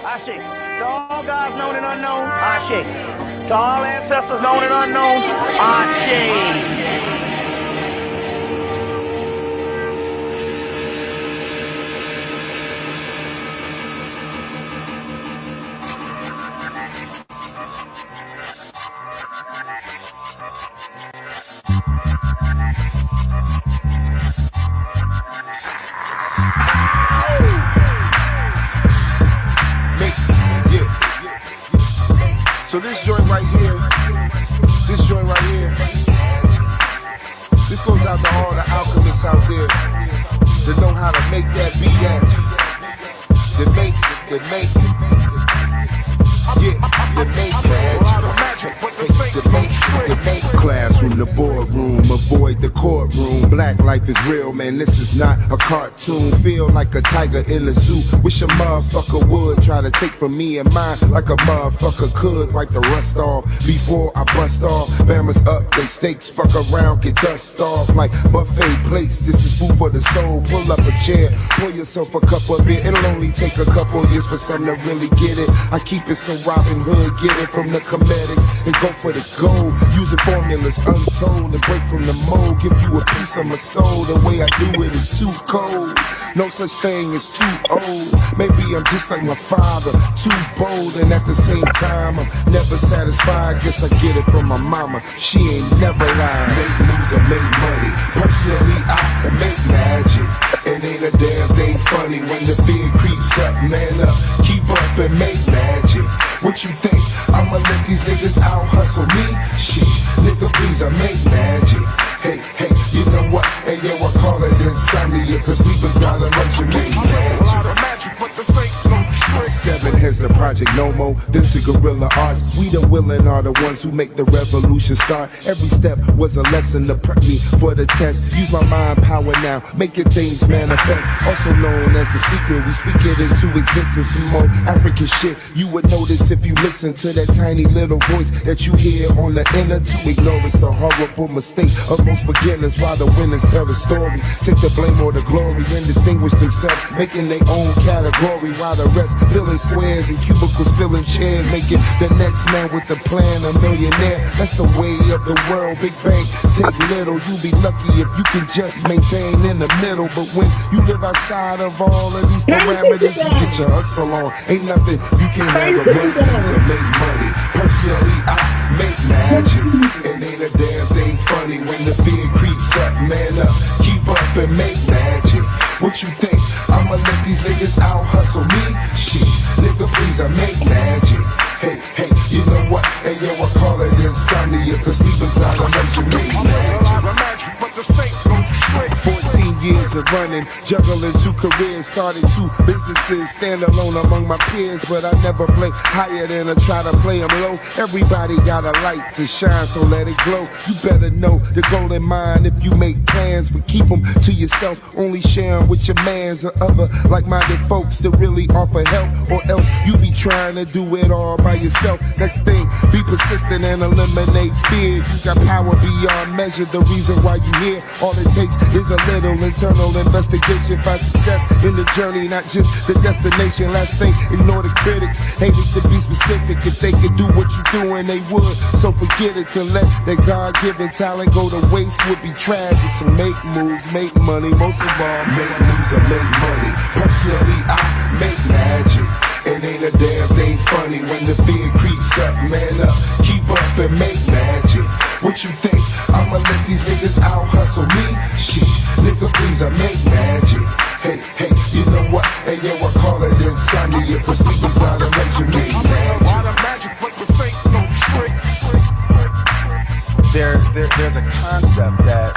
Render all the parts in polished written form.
Ashe. To all gods known and unknown, Ashe. To all ancestors known and unknown, Ashe. So this joint right here, this goes out to all the alchemists out there that know how to make that beat classroom, the boardroom, avoid the courtroom. Black life is real, man, this is not a cartoon. Feel like a tiger in the zoo. Wish a motherfucker would try to take from me and mine like a motherfucker could. Wipe the rust off before I bust off. Bama's up, they stakes, fuck around, get dust off like buffet plates. This is food for the soul. Pull up a chair, pour yourself a cup of it. It'll only take a couple years for some to really get it. I keep it so Robin Hood, get it from the comedics and go for the gold. Using formulas untold and break from the mold. Give you a piece of my soul. The way I do it is too cold. No such thing as too old. Maybe I'm just like my father, too bold, and at the same time I'm never satisfied. Guess I get it from my mama. She ain't never lied. Make moves or make money. Personally, I can make magic. It ain't a damn thing funny when the fear creeps up. Man up, keep up and make magic. What you think? I'ma let these niggas out hustle me? Shit, nigga, please, I make magic. Hey, hey, you know what? Hey, yo, I call it insomnia, cause sleepers gotta let you make magic. But the fake don't trick. 7 heads the Project Nomo, then to Guerrilla Arts. We the willing are the ones who make the revolution start. Every step was a lesson to prep me for the test. Use my mind power now, making things manifest. Also known as the secret, we speak it into existence. Some more African shit you would notice if you listen to that tiny little voice that you hear on the inner. To ignore it's the horrible mistake of most beginners, while the winners tell the story. Take the blame or the glory and distinguish themselves, making their own category, while the rest filling squares and cubicles, filling chairs, making the next man with the plan a millionaire. That's the way of the world. Big bang, take little. You be lucky if you can just maintain in the middle. But when you live outside of all of these parameters, you get your hustle on. Ain't nothing you can never run to make money. Personally, I make magic. It ain't a damn thing funny when the fear creeps up. Man up, keep up and make magic. What you think? I'ma let these niggas out hustle me? Shit, nigga, please, I make magic. Hey, hey, you know what? Hey, yo, I call it insomnia, cause sleepers not a let you make magic. But the saints don't trick. 14 years of running, juggling 2 careers, started 2 businesses, stand alone among my peers, but I never play higher than I try to play them low. Everybody got a light to shine, so let it glow. You better know the goal in mind if you make plans, but keep them to yourself. Only share them with your mans or other like-minded folks that really offer help, or else you be trying to do it all by yourself. Next thing, be persistent and eliminate fear. You got power beyond measure, the reason why you here. All it takes is a little internal investigation. Find success in the journey, not just the destination. Last thing, ignore the critics. Haters to be specific. If they could do what you doing, they would. So forget it, to let that God-given talent go to waste would be tragic. So make moves, make money, most of all make moves and make money. Personally, I make magic. It ain't a damn thing funny when the fear creeps up. Man up, keep up and make magic. What you think? I'ma let these niggas out hustle me? Shit, nigga, please, I make magic. Hey, hey, you know what? Hey, yo, I call it insomnia, cause sleepers not a let you make magic. But the saints don't trick. There's a concept that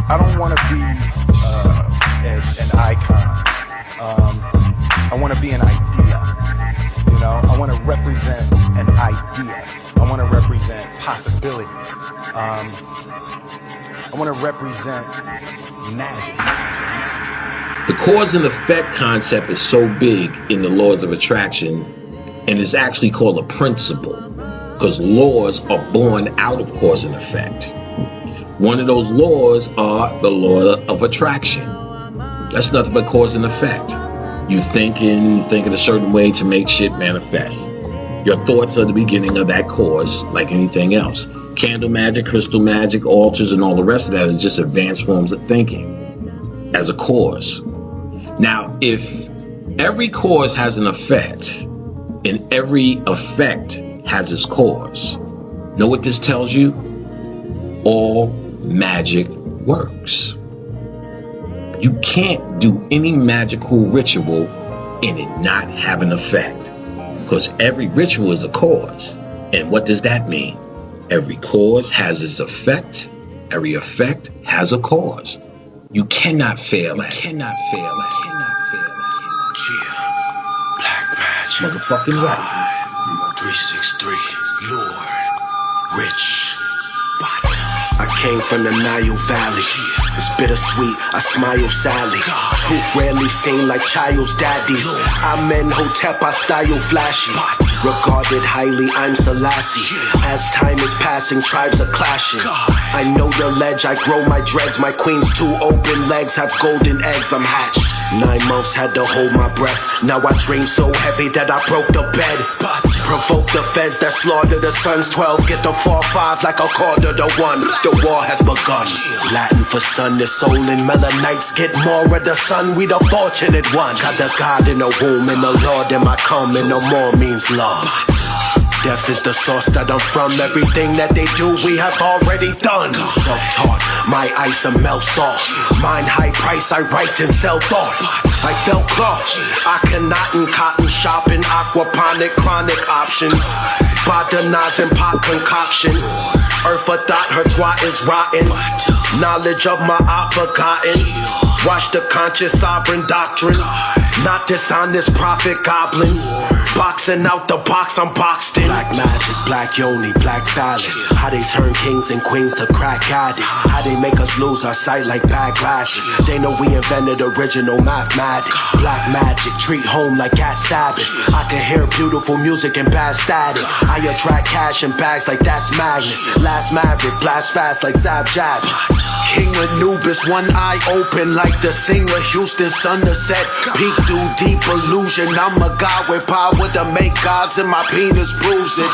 I don't want to be an icon. I want to be an idea. You know, I want to represent an idea. I want to represent possibilities. I want to represent magic. The cause and effect concept is so big in the laws of attraction, and it's actually called a principle, because laws are born out of cause and effect. One of those laws are the law of attraction. That's nothing but cause and effect. You thinking a certain way to make shit manifest. Your thoughts are the beginning of that cause, like anything else. Candle magic, crystal magic, altars, and all the rest of that are just advanced forms of thinking as a cause. Now, if every cause has an effect, and every effect has its cause, know what this tells you? All magic works. You can't do any magical ritual and it not have an effect, because every ritual is a cause. And what does that mean? Every cause has its effect. Every effect has a cause. You cannot fail at it. Cannot fail at it. Cannot fail at it. Yeah, black magic. Motherfucking right. 363, Lord, rich, but I came from the Nile Valley. It's bittersweet, I smile sadly. Truth rarely seen like child's daddies. I'm in Hotep, I style flashy. Regarded highly, I'm Selassie. As time is passing, tribes are clashing. I know the ledge, I grow my dreads. My queen's two open legs have golden eggs, I'm hatched. 9 months had to hold my breath. Now I dream so heavy that I broke the bed. Provoke the feds that slaughter the sons. 12 get the 4-5 like a quarter to 1. The war has begun. Latin for sun, the soul and melanites get more of the sun. We the fortunate ones. Got the God in the womb and the Lord in my come, and no more means love. Death is the source that I'm from. Everything that they do, we have already done. Self-taught, my ice and melt salt. Mine high price, I write and sell thought. I felt cloth, I cannot in cotton shopping. Aquaponic, chronic options. Botanizing pot concoction. Earth a thought, her twat is rotten. Knowledge of my art forgotten. Watch the conscious sovereign doctrine. Not dishonest prophet goblins. Boxing out the box, I'm boxed in. Black magic, black yoni, black phallus. How they turn kings and queens to crack addicts. How they make us lose our sight like bad glasses. They know we invented original mathematics. Black magic, treat home like gas Sabbath. I can hear beautiful music and bad static. I attract cash and bags like that's Magnus. Last maverick, blast fast like Zab Jab. King Anubis, one eye open like the singer Houston sun to set. Peek through deep illusion. I'm a god with power to make gods, and my penis proves it.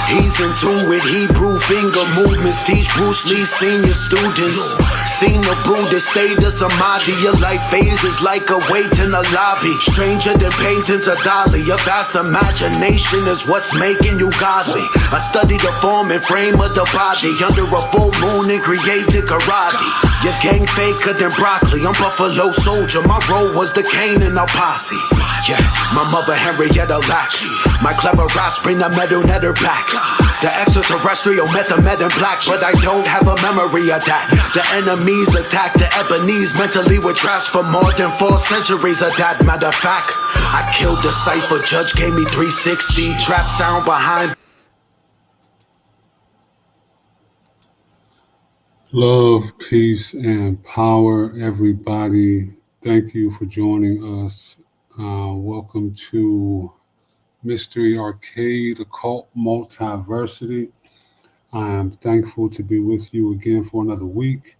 He's in tune with Hebrew finger movements. Teach Bruce Lee senior students. Seen the Buddhist state of samadhi. Your life phases like a wait in a lobby. Stranger than paintings of Dali. Your vast imagination is what's making you godly. I study the form and frame of the body under a full moon and created karate. Your gang faker than broccoli. I'm Buffalo Soldier. My role was the Kane in a posse. Yeah, my mother Henrietta Lack. My clever raps bring the metal netter back. The extraterrestrial met in black, but I don't have a memory of that. The enemies attack the Ebonese. Mentally we're trapped for more than 4 centuries of that. Matter of fact, I killed the cipher. Judge gave me 360. Trap sound behind. Love, peace, and power, everybody. Thank you for joining us. Welcome to Mystery Arcade Occult Multiversity. I am thankful to be with you again for another week.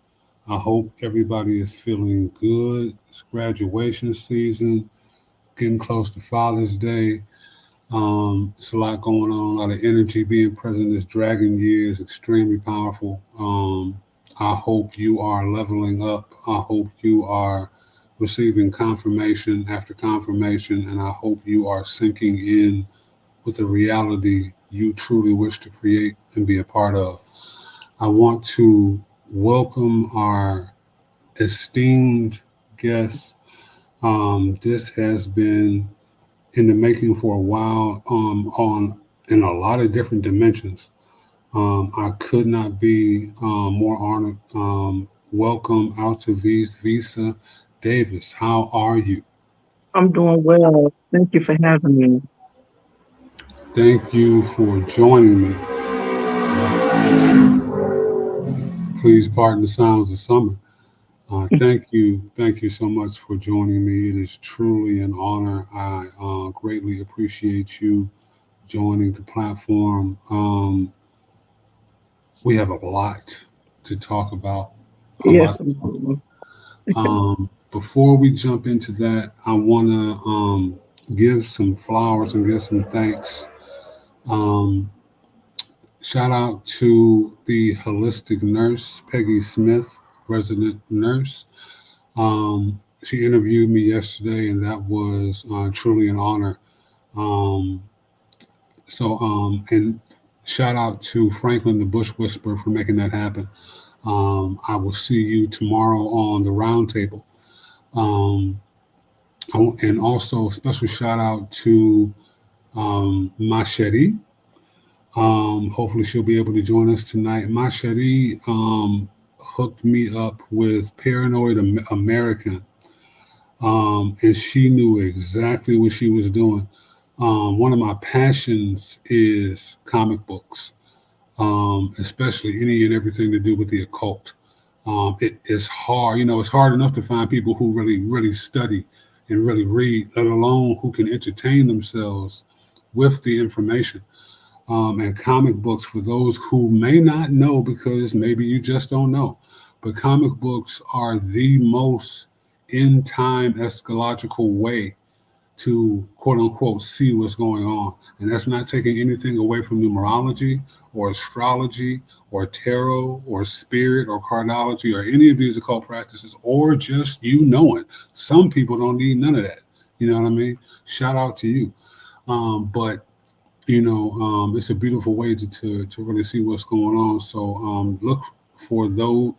I hope everybody is feeling good. It's graduation season, getting close to Father's Day. It's a lot going on, a lot of energy being present. This dragon year is extremely powerful. I hope you are leveling up. I hope you are receiving confirmation after confirmation, and I hope you are sinking in with the reality you truly wish to create and be a part of. I want to welcome our esteemed guests. This has been in the making for a while, in a lot of different dimensions. I could not be more honored. Welcome, Altovise Visa Davis. How are you? I'm doing well. Thank you for having me. Thank you for joining me. Please pardon the sounds of summer. Thank you so much for joining me. It is truly an honor. I greatly appreciate you joining the platform. We have a lot to talk about. Yes. before we jump into that, I want to give some flowers and give some thanks. Um, Shout out to the holistic nurse, Peggy Smith, resident nurse. She interviewed me yesterday, and that was truly an honor. Um, and shout out to Franklin the Bush Whisperer for making that happen. I will see you tomorrow on the roundtable. Um, and also, special shout out to Ma Cherie. Hopefully, she'll be able to join us tonight. Ma Cherie hooked me up with Paranoid American, and she knew exactly what she was doing. One of my passions is comic books, especially any and everything to do with the occult. It is hard, it's hard enough to find people who really, really study and really read, let alone who can entertain themselves with the information. And comic books, for those who may not know, because maybe you just don't know, but comic books are the most in time eschatological way to quote unquote see what's going on. And that's not taking anything away from numerology or astrology or tarot or spirit or cardology or any of these occult practices, or just you knowing. Some people don't need none of that. You know what I mean? Shout out to you. But it's a beautiful way to really see what's going on. So look for the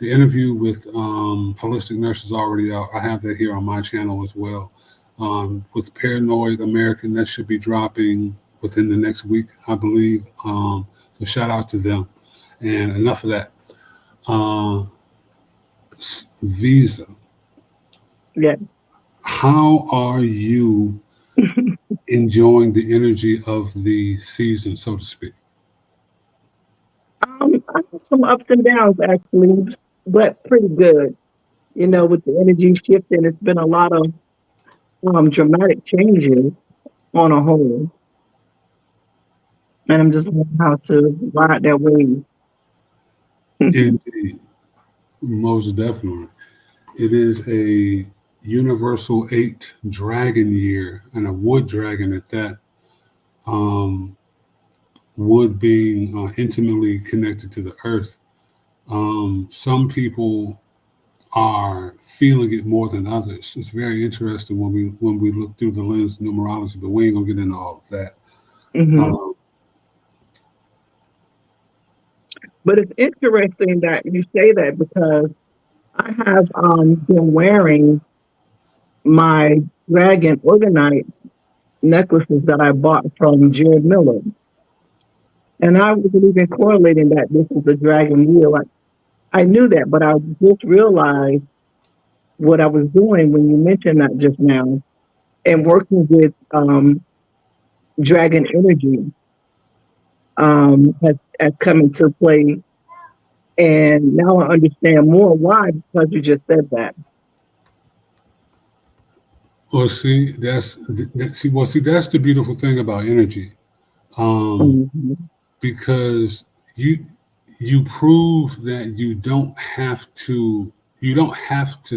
interview with Holistic Nurse is already out. I have that here on my channel as well. With Paranoid American, that should be dropping within the next week, I believe. So shout out to them. And enough of that. Visa. Yeah. How are you enjoying the energy of the season, so to speak? I have some ups and downs actually, but pretty good. With the energy shifting, it's been a lot of dramatic changes on a whole, and I'm just learning how to ride that wave. Indeed, most definitely. It is a universal 8 dragon year, and a wood dragon at that. Wood being intimately connected to the earth. Some people are feeling it more than others. It's very interesting when we look through the lens of numerology, but we ain't gonna get into all of that. Mm-hmm. But it's interesting that you say that, because I have been wearing my dragon organite necklaces that I bought from Jared Miller. And I wasn't even correlating that this is a dragon year. Like, I knew that, but I just realized what I was doing when you mentioned that just now, and working with dragon energy has come into play. And now I understand more why, because you just said that. Well, that's the beautiful thing about energy, because you prove that you don't have to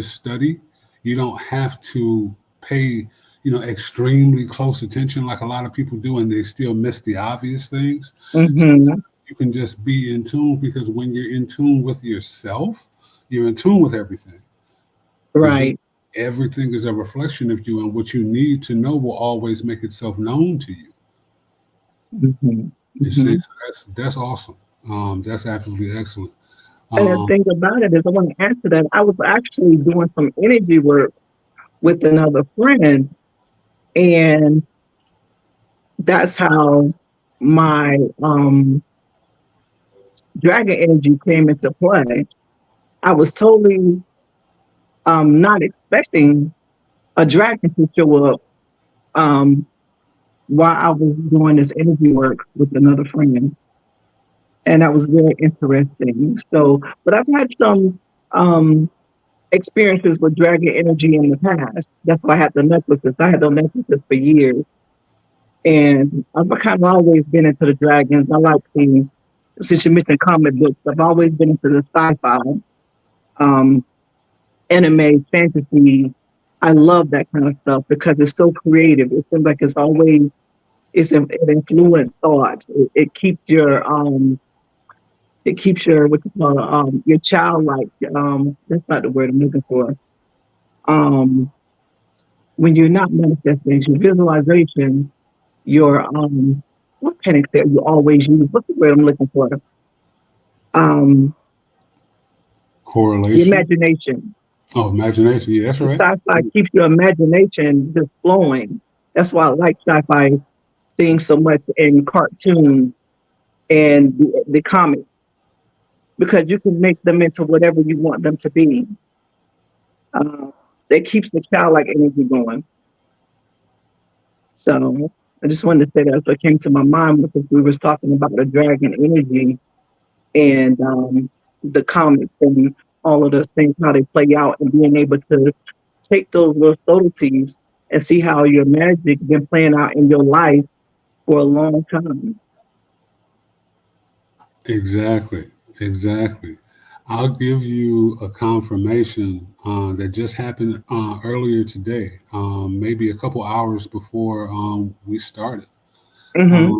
study, you don't have to pay extremely close attention like a lot of people do, and they still miss the obvious things. Mm-hmm. You can just be in tune, because when you're in tune with yourself, you're in tune with everything. Right. Everything is a reflection of you, and what you need to know will always make itself known to you. Mm-hmm. You see, so that's awesome. That's absolutely excellent. And the thing about it is, I want to answer that. I was actually doing some energy work with another friend, and that's how my dragon energy came into play. I was totally not expecting a dragon to show up while I was doing this energy work with another friend. And that was very interesting. So, but I've had some experiences with dragon energy in the past. That's why I had the necklaces. I had those necklaces for years. And I've kind of always been into the dragons. I like since you mentioned comic books, I've always been into the sci-fi anime, fantasy. I love that kind of stuff because it's so creative. It seems like it influences thoughts. It keeps your what you call your childlike. That's not the word I'm looking for. Um, when you're not manifesting, your visualization, your what panic there you always use. What's the word I'm looking for? Um, your Correlation. imagination. Oh, imagination. Yeah, that's The right. sci-fi keeps your imagination just flowing. That's why I like sci-fi things so much in cartoons and the comics because you can make them into whatever you want them to be. Uh, that keeps the childlike energy going. So I just wanted to say that's what came to my mind because we was talking about the dragon energy and the comics and all of those things, how they play out and being able to take those little subtleties and see how your magic been playing out in your life for a long time. Exactly. Exactly. I'll give you a confirmation that just happened earlier today, maybe a couple hours before we started. Mm-hmm.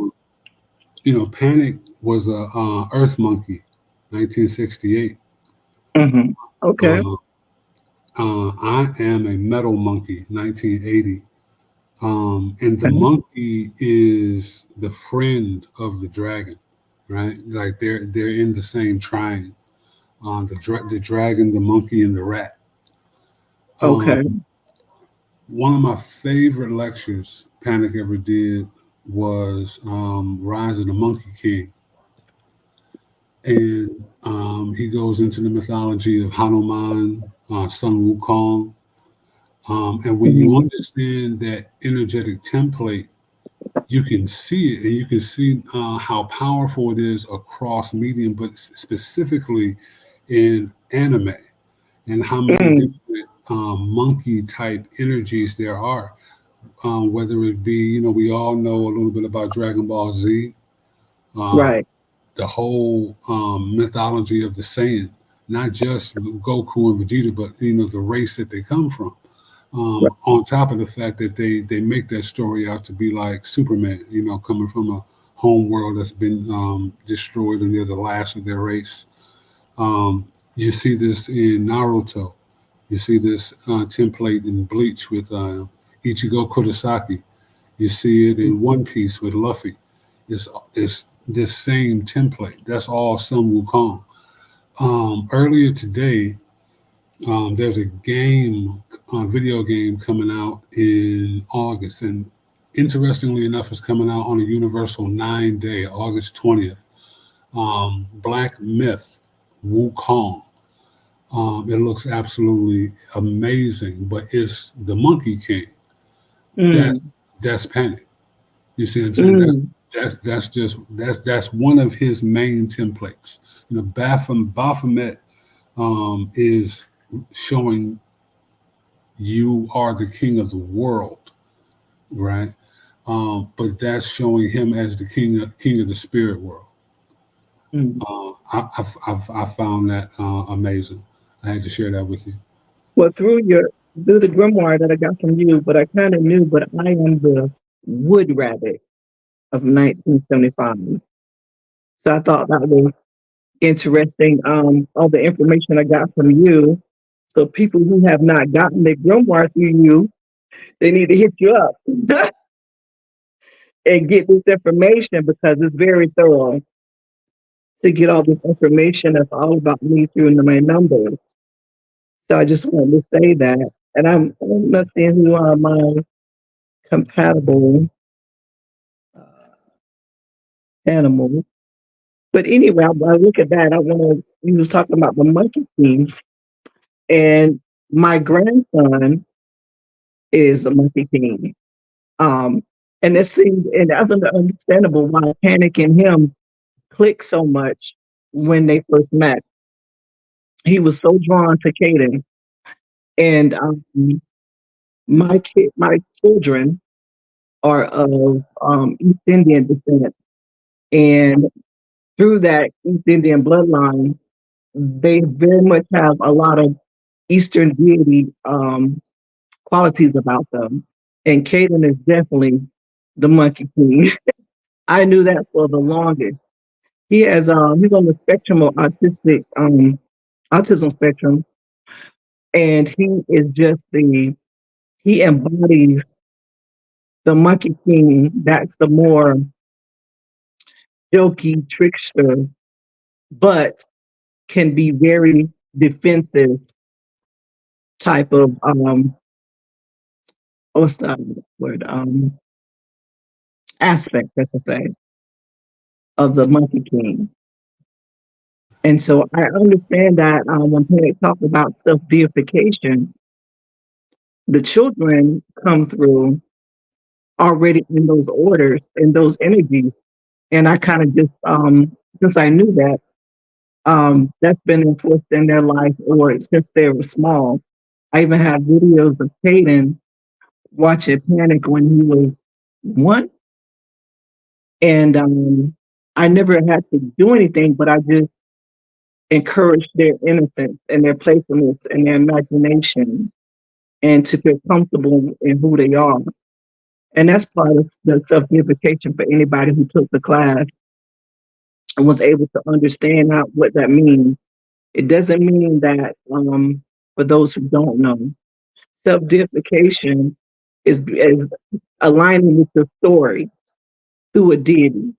Um, Panic was a Earth Monkey, 1968. Mm-hmm. Okay. Uh, I am a Metal Monkey, 1980. And the Okay. monkey is the friend of the dragon, right? Like they're in the same triangle. The dragon, the monkey, and the rat. Okay. Um, One of my favorite lectures Panic ever did was Rise of the Monkey King, and he goes into the mythology of Hanuman, Sun Wukong, and when you Mm-hmm. understand that energetic template, you can see it, and you can see how powerful it is across medium, but specifically in anime, and how many Mm. different monkey type energies there are. Whether it be, we all know a little bit about Dragon Ball Z, uh, Right. the whole mythology of the Saiyan, not just Goku and Vegeta, but the race that they come from. Right. On top of the fact that they make that story out to be like Superman, coming from a home world that's been destroyed and they're the last of their race. You see this in Naruto. You see this template in Bleach with Ichigo Kurosaki. You see it in One Piece with Luffy. It's this same template. That's all Sun Wukong. Earlier today, there's a video game coming out in August, and interestingly enough, it's coming out on a Universal 9 day, August 20th. Black Myth, Wukong. It looks absolutely amazing, but it's the Monkey King. That's Mm. that's Panic. You see what I'm saying? Mm. That's one of his main templates. Baphomet is showing you are the king of the world, right? But that's showing him as the king of the spirit world. Mm. I found that amazing. I had to share that with you. Well, through the grimoire that I got from you, but I kind of knew, but I am the wood rabbit of 1975. So I thought that was interesting. All the information I got from you. So people who have not gotten the grimoire through you, they need to hit you up and get this information because it's very thorough to get all this information that's all about me through my numbers. So I just wanted to say that. And I'm not seeing who are my compatible animals. But anyway, I look at that. I want to. You was talking about the monkey king, and my grandson is a monkey king. Um, and it seems, and that's understandable why Panic and him clicked so much when they first met. He was so drawn to Caden, and my children are of East Indian descent, and through that East Indian bloodline, they very much have a lot of Eastern deity qualities about them. And Caden is definitely the Monkey King. I knew that for the longest. He's on the spectrum of autism spectrum, and he is just he embodies the Monkey King. That's the more jokey trickster, but can be very defensive type of what's that word aspect, that's to say, of the Monkey King. And so I understand that when parents talk about self deification, the children come through already in those orders, in those energies. And I kind of just, since I knew that, that's been enforced in their life or since they were small. I even have videos of Caden watching Panic when he was 1. And I never had to do anything, but I just encouraged their innocence and their playfulness and their imagination and to feel comfortable in who they are. And that's part of the self-deification for anybody who took the class and was able to understand what that means. It doesn't mean that, for those who don't know, self-deification is aligning with the story through a deity.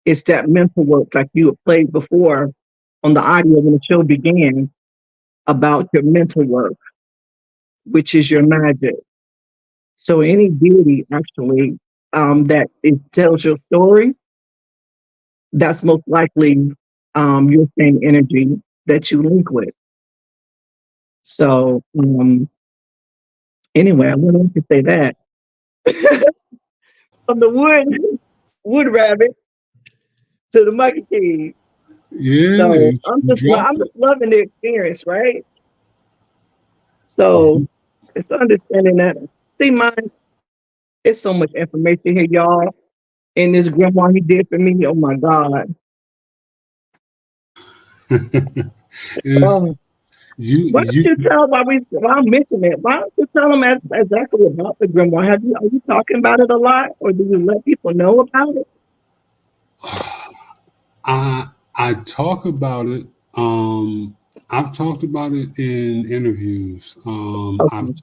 It's that mental work, like you had played before on the audio when the show began, about your mental work, which is your magic. So any deity actually that it tells your story, that's most likely your same energy that you link with. So anyway, I wanted to say that. From the wood rabbit to the Monkey King. Yeah, So I'm you dropped just loving the experience, right? So it. it's understanding that. See, mine, it's so much information here, y'all. And this grandma he did for me, oh my God. Is Um, you why don't you you tell while I'm mentioning it, why don't you tell them exactly about the grimoire? Are you talking about it a lot or do you let people know about it? I talk about it. I've talked about it in interviews. Okay.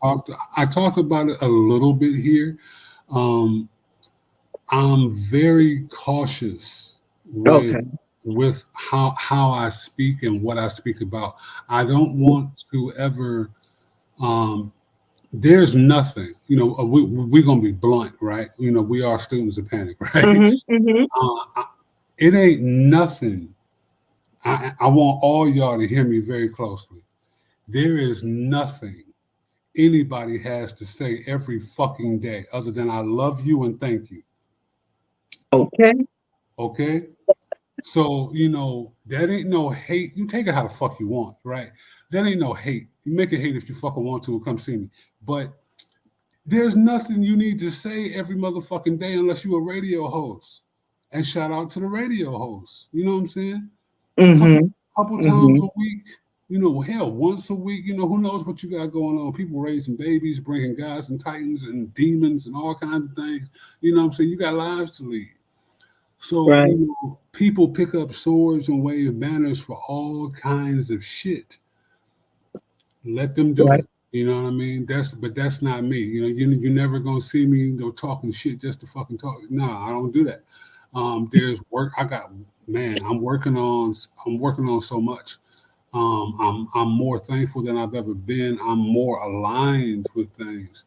I talk about it a little bit here. Um, I'm very cautious Okay. with how I speak and what I speak about. I don't want to ever. Um, there's nothing. We're gonna be blunt, right? We are students of panic, right? Mm-hmm. Mm-hmm. It ain't nothing. I want all y'all to hear me very closely. There is nothing anybody has to say every fucking day other than I love you and thank you. Okay. Okay? So, that ain't no hate. You take it how the fuck you want, right? That ain't no hate. You make it hate if you fucking want to and come see me. But there's nothing you need to say every motherfucking day unless you're a radio host. And shout out to the radio hosts. You know what I'm saying? couple Mm-hmm. couple times Mm-hmm. a week, hell, once a week, who knows what you got going on. People raising babies, bringing guys and titans and demons and all kinds of things. You know what I'm saying? You got lives to lead. So, Right. people pick up swords and wave banners for all kinds of shit. Let them do Right. it. You know what I mean? That's not me. You're never gonna see me, talking shit just to fucking talk. Nah, I don't do that. There's work. Man, I'm working on so much. I'm more thankful than I've ever been. I'm more aligned with things.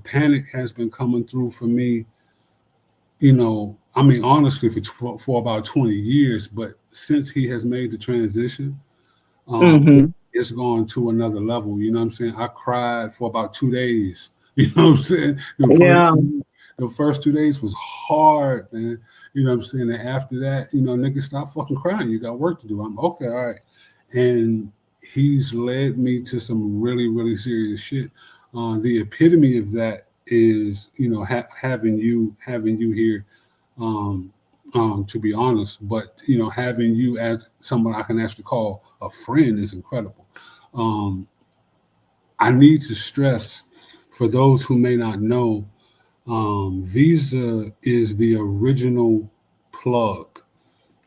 Panic has been coming through for me. I mean, honestly, for about 20 years. But since he has made the transition, Mm-hmm. it's gone to another level. You know what I'm saying? I cried for about 2 days. You know what I'm saying? Yeah. The first 2 days was hard, man. You know what I'm saying? And after that, nigga, stop fucking crying. You got work to do. I'm okay, all right. And he's led me to some really, really serious shit. The epitome of that is, having you here, um, to be honest. But having you as someone I can actually call a friend is incredible. Um, I need to stress for those who may not know, Visa is the original plug.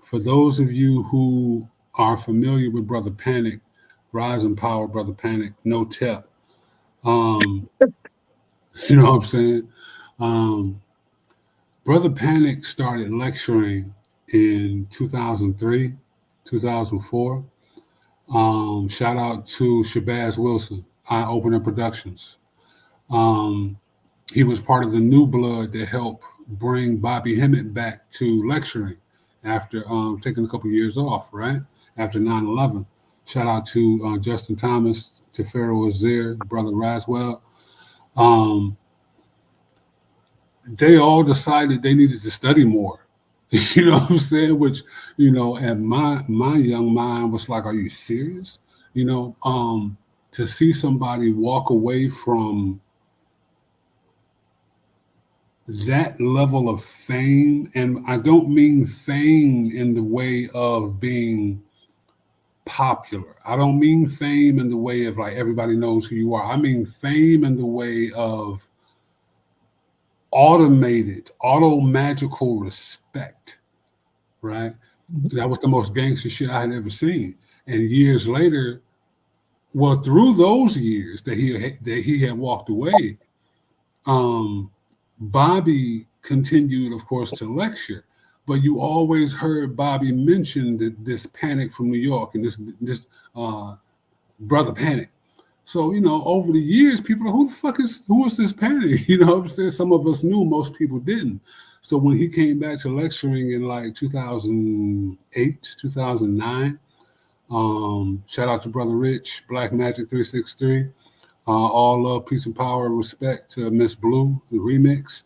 For those of you who are familiar with Brother Panic, Rise and Power, Brother Panic, no tip. You know what I'm saying? Um, Brother Panic started lecturing in 2003, 2004. Shout out to Shabazz Wilson, Eye Opener Productions. He was part of the new blood that helped bring Bobby Hemmett back to lecturing after taking a couple years off, right? After 9/11. Shout out to Justin Thomas, to Pharaoh Azir, Brother Raswell. Um, they all decided they needed to study more. You know what I'm saying? Which, and my young mind was like, are you serious? To see somebody walk away from that level of fame, and I don't mean fame in the way of being popular. I don't mean fame in the way of like everybody knows who you are. I mean fame in the way of auto magical respect, right? That was the most gangster shit I had ever seen. And years later, well, through those years that he had walked away, Bobby continued, of course, to lecture. But you always heard Bobby mention this Panic from New York and this Brother Panic. So, over the years, people are, who is this Panic? You know what I'm saying? Some of us knew, most people didn't. So when he came back to lecturing in like 2008, 2009, shout out to Brother Rich, Black Magic 363. All love, peace, and power, respect to Miss Blue, the remix.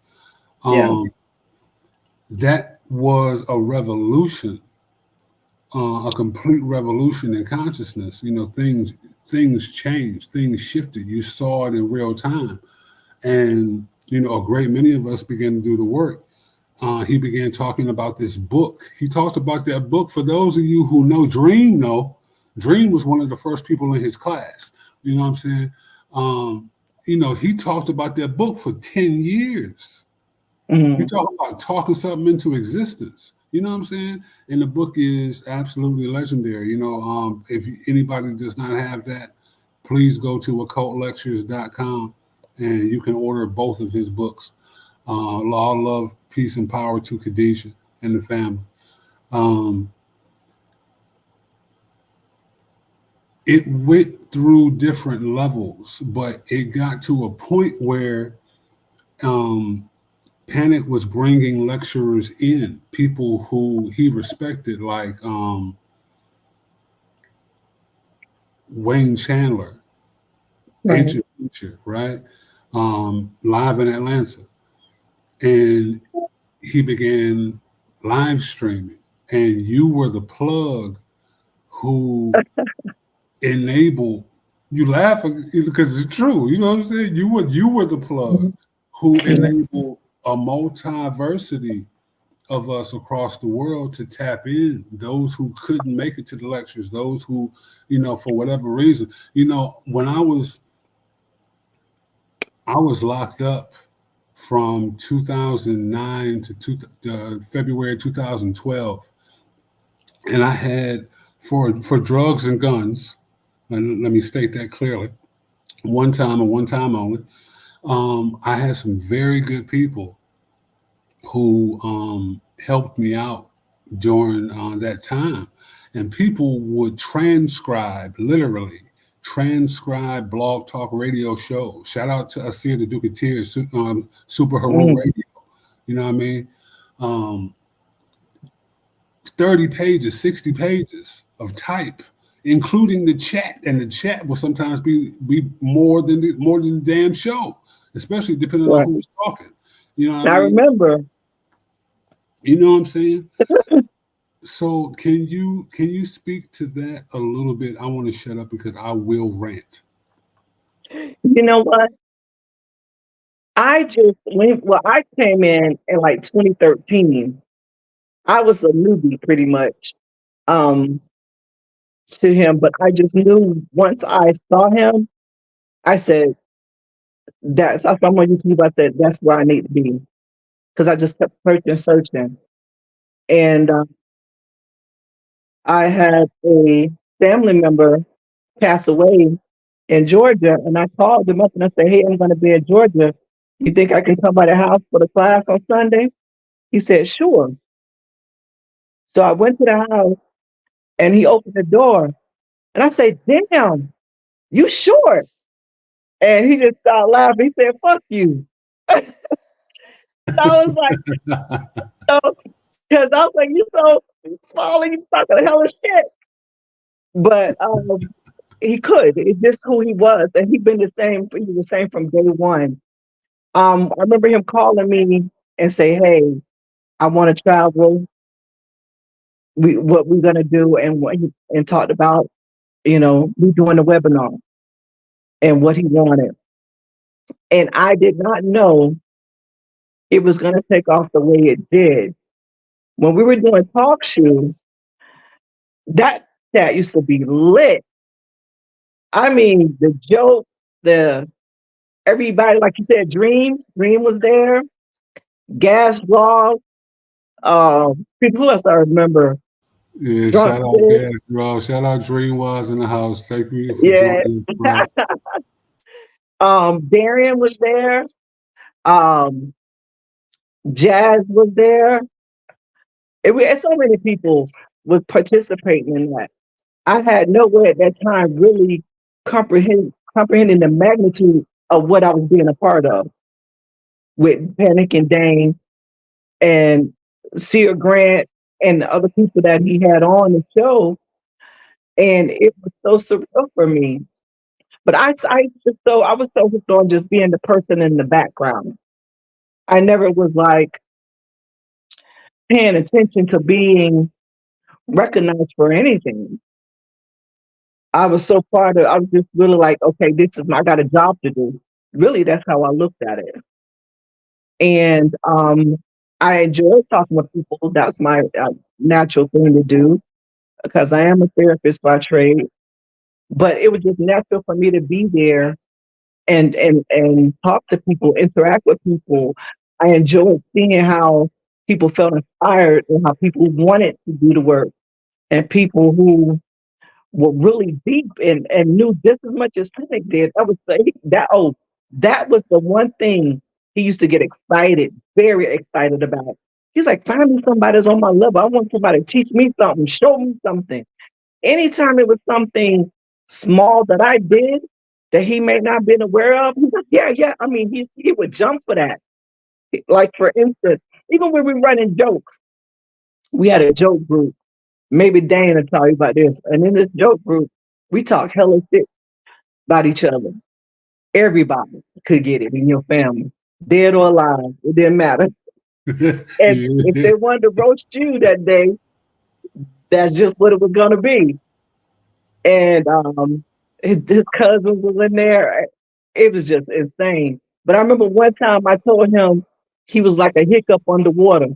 That was a revolution, a complete revolution in consciousness. Things changed, things shifted. You saw it in real time. And, a great many of us began to do the work. He began talking about this book. He talked about that book. For those of you who know Dream, Dream was one of the first people in his class. You know what I'm saying? He talked about that book for 10 years. You talk about talking something into existence. You know what I'm saying? And the book is absolutely legendary. If anybody does not have that, please go to occultlectures.com and you can order both of his books. Law, Love, Peace, and Power to Khadijah and the family. It went through different levels, but it got to a point where Panic was bringing lecturers in, people who he respected, like Wayne Chandler, Ancient Future, right? Live in Atlanta. And he began live streaming. And you were the plug who enabled, you laugh because it's true. You know what I'm saying? You were the plug who enabled a multiversity of us across the world to tap in, those who couldn't make it to the lectures, those who, for whatever reason. When I was locked up from 2009 to February 2012, and I had for drugs and guns, and let me state that clearly, one time and one time only. I had some very good people who helped me out during that time. And people would literally transcribe Blog Talk radio shows. Shout out to Asir the Duketeer, Super Hero Radio. You know what I mean? 30 pages, 60 pages of type, including the chat. And the chat will sometimes be more than the damn show, especially depending on who's talking. You know what I mean? remember. You know what I'm saying? So can you speak to that a little bit? I want to shut up because I will rant. You know what? I came in like 2013. I was a newbie pretty much to him, but I just knew once I saw him, I said, that's, I saw on YouTube, I said, that's where I need to be. Because I just kept searching. And I had a family member pass away in Georgia, and I called him up and I said, hey, I'm going to be in Georgia. You think I can come by the house for the class on Sunday? He said, sure. So I went to the house and he opened the door. And I said, damn, you short. And he just started laughing. He said, fuck you. I was like, no, because I was like, you so small and you talking hell of shit. But he could. It's just who he was. And he's been the same. He was the same from day one. I remember him calling me and say, hey, I want to travel. What we're gonna do, and what he and talked about, we doing the webinar and what he wanted. And I did not know it was gonna take off the way it did. When we were doing talk show, that used to be lit. I mean, the joke, the everybody, like you said, Dream was there, Gas Raw, people who else I remember. Yeah, Drunk shout out Sid, Gas, bro. Shout out Dream was in the house. Thank you for yeah. joining us, bro. Darian was there. Um, Jazz was there. So many people was participating in that. I had no way at that time really comprehending the magnitude of what I was being a part of with Panic and Dane and Sear Grant and the other people that he had on the show. And it was so surreal for me. But I was so hooked on just being the person in the background. I never was like paying attention to being recognized for anything. I was so proud of. I was just really like, okay, I got a job to do. Really, that's how I looked at it. And I enjoy talking with people. That's my natural thing to do because I am a therapist by trade. But it was just natural for me to be there and talk to people, interact with people. I enjoyed seeing how people felt inspired and how people wanted to do the work, and people who were really deep and knew just as much as Cynic did. That was the one thing he used to get excited, very excited about. He's like, find me somebody that's on my level. I want somebody to teach me something, show me something. Anytime it was something small that I did that he may not have been aware of, he's like, yeah. I mean, he would jump for that. Like, for instance, even when we running jokes, we had a joke group. Maybe Dan will tell you about this. And in this joke group, we talk hella shit about each other. Everybody could get it in your family, dead or alive. It didn't matter. And if Yeah. they wanted to roast you that day, that's just what it was gonna be. And his cousin was in there. It was just insane. But I remember one time I told him he was like a hiccup underwater.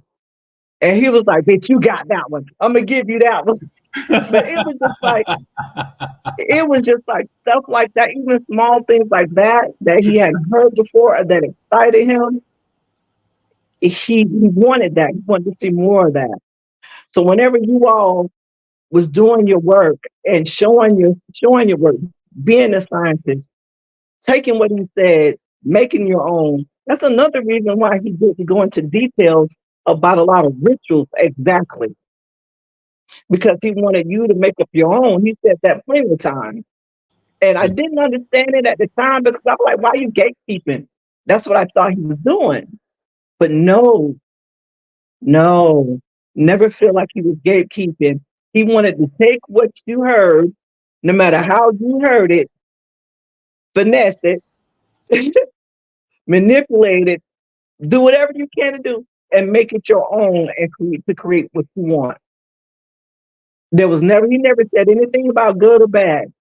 And he was like, bitch, you got that one. I'm gonna give you that one. But it was just like stuff like that, even small things like that he hadn't heard before that excited him. He wanted that. He wanted to see more of that. So whenever you all was doing your work and showing your work, being a scientist, taking what he said, making your own. That's another reason why he didn't go into details about a lot of rituals exactly, because he wanted you to make up your own. He said that plenty of times. And I didn't understand it at the time because I was like, why are you gatekeeping? That's what I thought he was doing. But no, never feel like he was gatekeeping. He wanted to take what you heard, no matter how you heard it, finesse it, manipulate it, do whatever you can to do, and make it your own and create what you want. He never said anything about good or bad.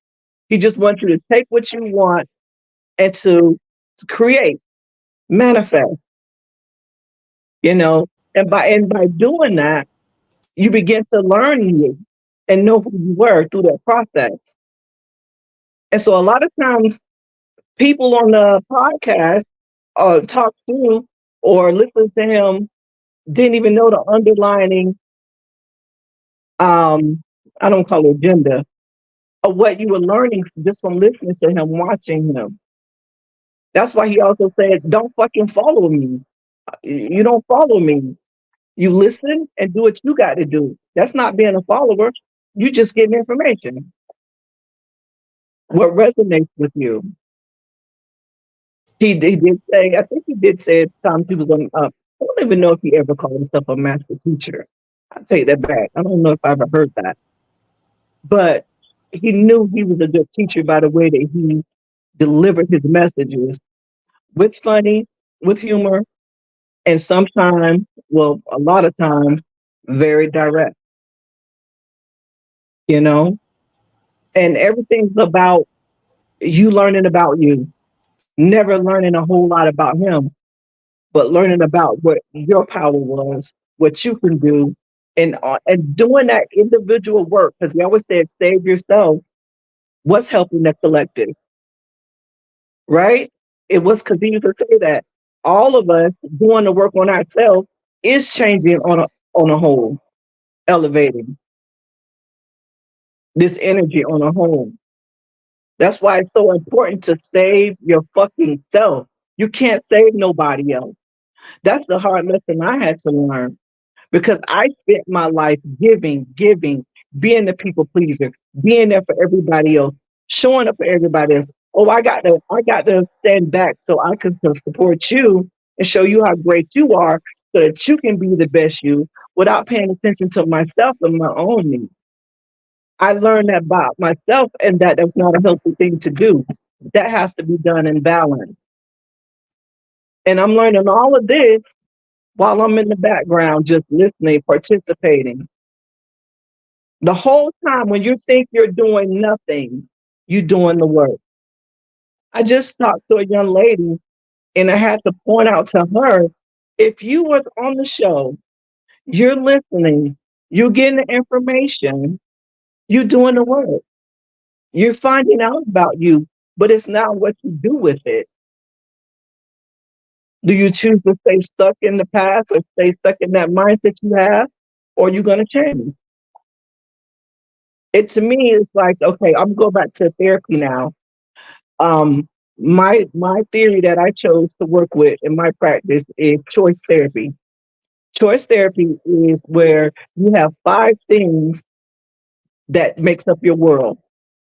He just wants you to take what you want and to create, manifest, and by doing that, you begin to learn you and know who you were through that process. And so a lot of times People on the podcast talk to or listen to him didn't even know the underlining, I don't call it agenda, of what you were learning just from listening to him, watching him. That's why he also said, don't fucking follow me. You don't follow me. You listen and do what you got to do. That's not being a follower. You just getting information. What resonates with you. He did say, I think he did say at times he was on, I don't even know if he ever called himself a master teacher. I take that back. I don't know if I ever heard that. But he knew he was a good teacher by the way that he delivered his messages with funny, with humor, and sometimes, well, a lot of times, very direct, you know? And everything's about you learning about you, never learning a whole lot about him, but learning about what your power was, what you can do, and doing that individual work. Because we always said, save yourself. What's helping the collective, right? It was because he used to say that all of us doing the work on ourselves is changing on a whole, elevating this energy on a whole. That's why it's so important to save your fucking self. You can't save nobody else. That's the hard lesson I had to learn because I spent my life giving, being the people pleaser, being there for everybody else, showing up for everybody else. Oh, I got to stand back so I can support you and show you how great you are so that you can be the best you without paying attention to myself and my own needs. I learned that about myself and that that's not a healthy thing to do. That has to be done in balance. And I'm learning all of this while I'm in the background, just listening, participating. The whole time when you think you're doing nothing, you're doing the work. I just talked to a young lady and I had to point out to her, if you was on the show, you're listening, you're getting the information, you're doing the work. You're finding out about you, but it's not what you do with it. Do you choose to stay stuck in the past or stay stuck in that mindset you have, or are you going to change? It to me is like, okay, I'm going back to therapy now. My theory that I chose to work with in my practice is choice therapy. Choice therapy is where you have 5 things that makes up your world.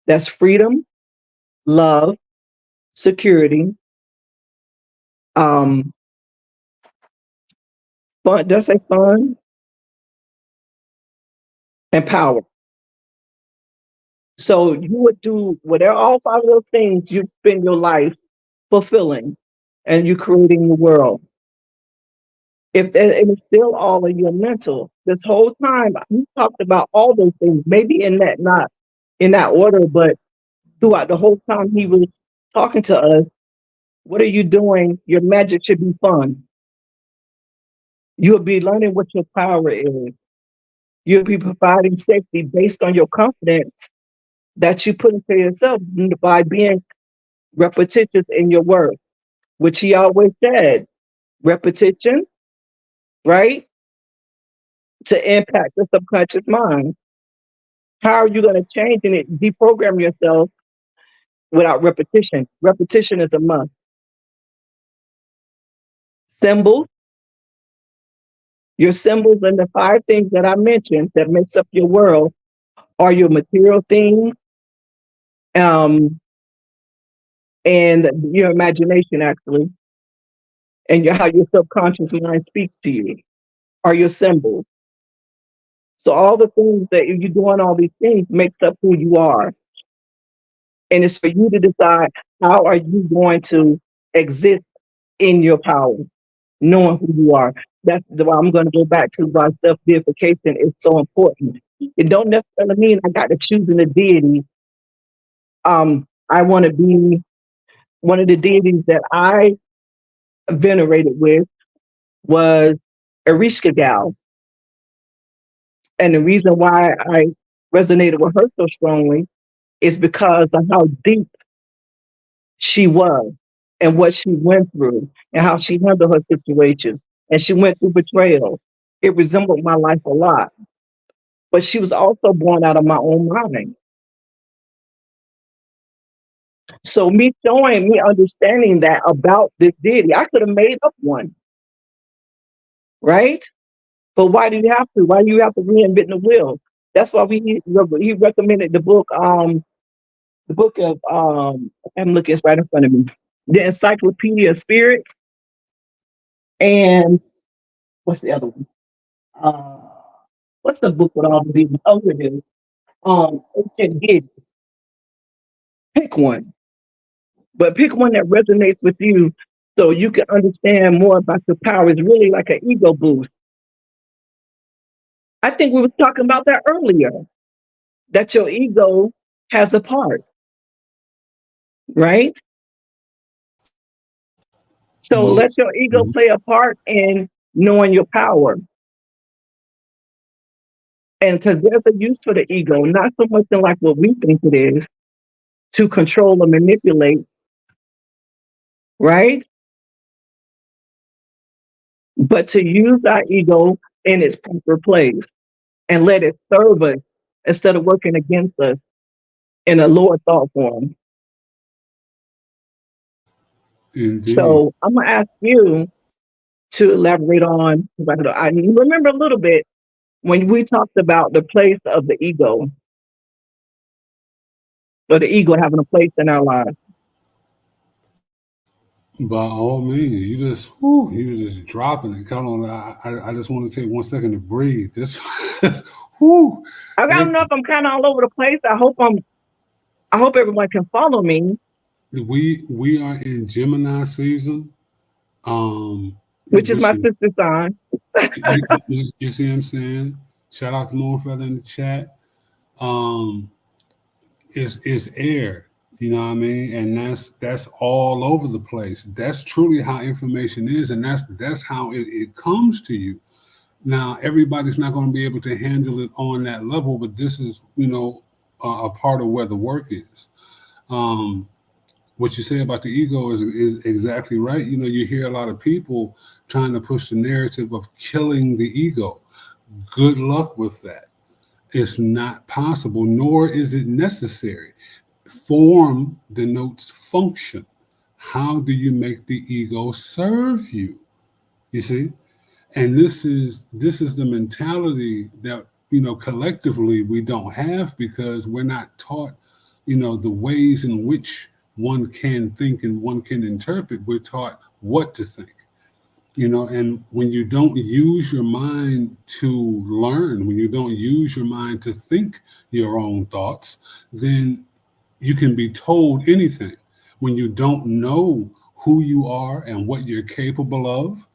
That's freedom, love, security, um, fun. Does I say fun and power? So you would do whatever all 5 of those things you spend your life fulfilling, and you're creating the world. If that, and it's still all in your mental. This whole time we talked about all those things, maybe in that not in that order, but throughout the whole time he was talking to us, what are you doing? Your magic should be fun. You'll be learning what your power is. You'll be providing safety based on your confidence that you put into yourself by being repetitious in your work, which he always said, repetition, right? To impact the subconscious mind. How are you going to change and deprogram yourself without repetition? Repetition is a must. Symbols, your symbols and the 5 things that I mentioned that makes up your world are your material things, um, and your imagination actually, and how your subconscious mind speaks to you are your symbols. So all the things that you're doing, all these things makes up who you are. And it's for you to decide how are you going to exist in your power, knowing who you are. That's why I'm going to go back to why self-deification is so important. It don't necessarily mean I got to choose in a deity. I want to be one of the deities that I venerated with was Erishka Gal. And the reason why I resonated with her so strongly is because of how deep she was and what she went through and how she handled her situation. And she went through betrayal. It resembled my life a lot. But she was also born out of my own mind. So me understanding that about this deity, I could have made up one, right? But why do you have to? Why do you have to reinvent the wheel? That's why he recommended the book of I'm looking, it's right in front of me. The Encyclopedia of Spirits and what's the other one? Uh what's the book with all the people? Oh, here it is. Ancient Giddies. Pick one. But pick one that resonates with you so you can understand more about your power. It's really like an ego boost. I think we were talking about that earlier, that your ego has a part, right? So let Most. your ego play a part in knowing your power. And because there's a use for the ego, not so much in like what we think it is to control or manipulate, right? But to use our ego in its proper place and let it serve us instead of working against us in a lower thought form. Indeed. So I'm gonna ask you to elaborate on. I remember a little bit when we talked about the place of the ego, or the ego having a place in our lives. By all means, you were just dropping it. Come on, I just want to take 1 second to breathe. Just, whoo, I don't know if I'm kind of all over the place. I hope everyone can follow me, we are in Gemini season. which is Which my is sister's sign. you see what I'm saying? Shout out to Moonfeather in the chat. Um, is air. You know what I mean? And that's all over the place. That's truly how information is, and that's how it comes to you. Now, everybody's not going to be able to handle it on that level, but this is, a part of where the work is. Um, what you say about the ego is exactly right. You hear a lot of people trying to push the narrative of killing the ego. Good luck with that. It's not possible, nor is it necessary. Form denotes function. How do you make the ego serve you? You see? And this is the mentality that collectively we don't have because we're not taught the ways in which one can think and one can interpret. We're taught what to think. And when you don't use your mind to learn, when you don't use your mind to think your own thoughts, then you can be told anything. When you don't know who you are and what you're capable of,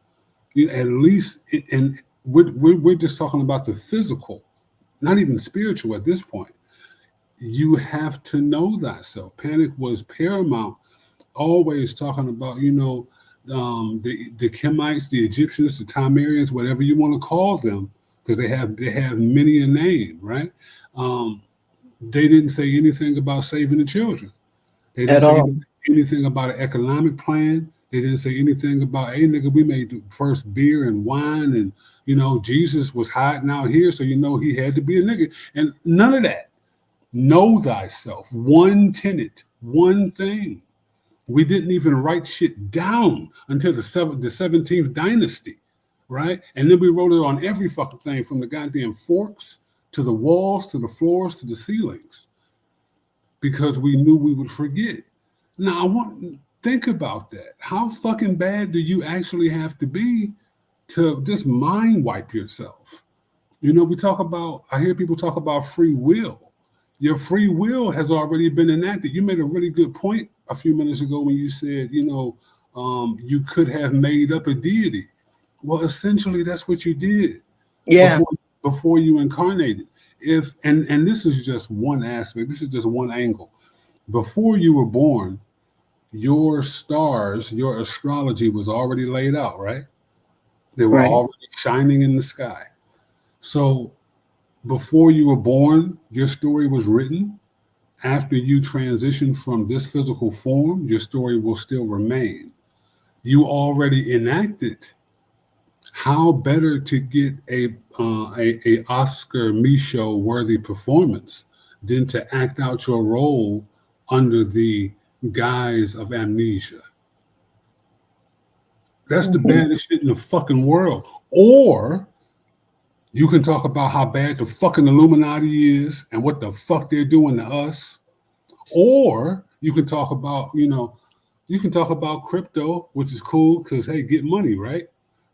at least, and we're just talking about the physical, not even spiritual at this point. You have to know thyself. Panic was paramount, always talking about, the Kemites, the Egyptians, the Timerians, whatever you want to call them, because they have many a name, right? They didn't say anything about saving the children. They didn't At say all. anything about an economic plan. They didn't say anything about, hey, nigga, we made the first beer and wine, and Jesus was hiding out here, so he had to be a nigga, and none of that. Know thyself. One tenet, one thing. We didn't even write shit down until the 17th dynasty, right? And then we wrote it on every fucking thing, from the goddamn forks to the walls to the floors to the ceilings, because we knew we would forget. Now, think about that. How fucking bad do you actually have to be to just mind wipe yourself? I hear people talk about free will. Your free will has already been enacted. You made a really good point a few minutes ago when you said, you could have made up a deity. Well, essentially, that's what you did Yeah. before you incarnated. And this is just one aspect. This is just one angle. Before you were born, your stars, your astrology was already laid out, right? They were Right. already shining in the sky. So before you were born, your story was written, after you transition from this physical form, your story will still remain. You already enacted. How better to get a Oscar Michaud worthy performance than to act out your role under the guise of amnesia? That's the baddest shit in the fucking world. Or you can talk about how bad the fucking Illuminati is and what the fuck they're doing to us. Or you can talk about, you can talk about crypto, which is cool because, hey, get money, right?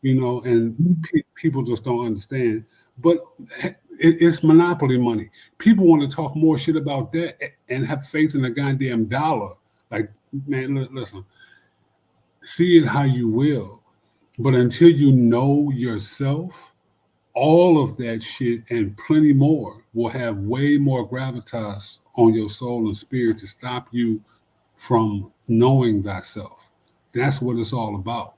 And people just don't understand. But it's monopoly money. People want to talk more shit about that and have faith in a goddamn dollar. Like, man, listen, see it how you will. But until you know yourself, all of that shit and plenty more will have way more gravitas on your soul and spirit to stop you from knowing thyself. That's what it's all about.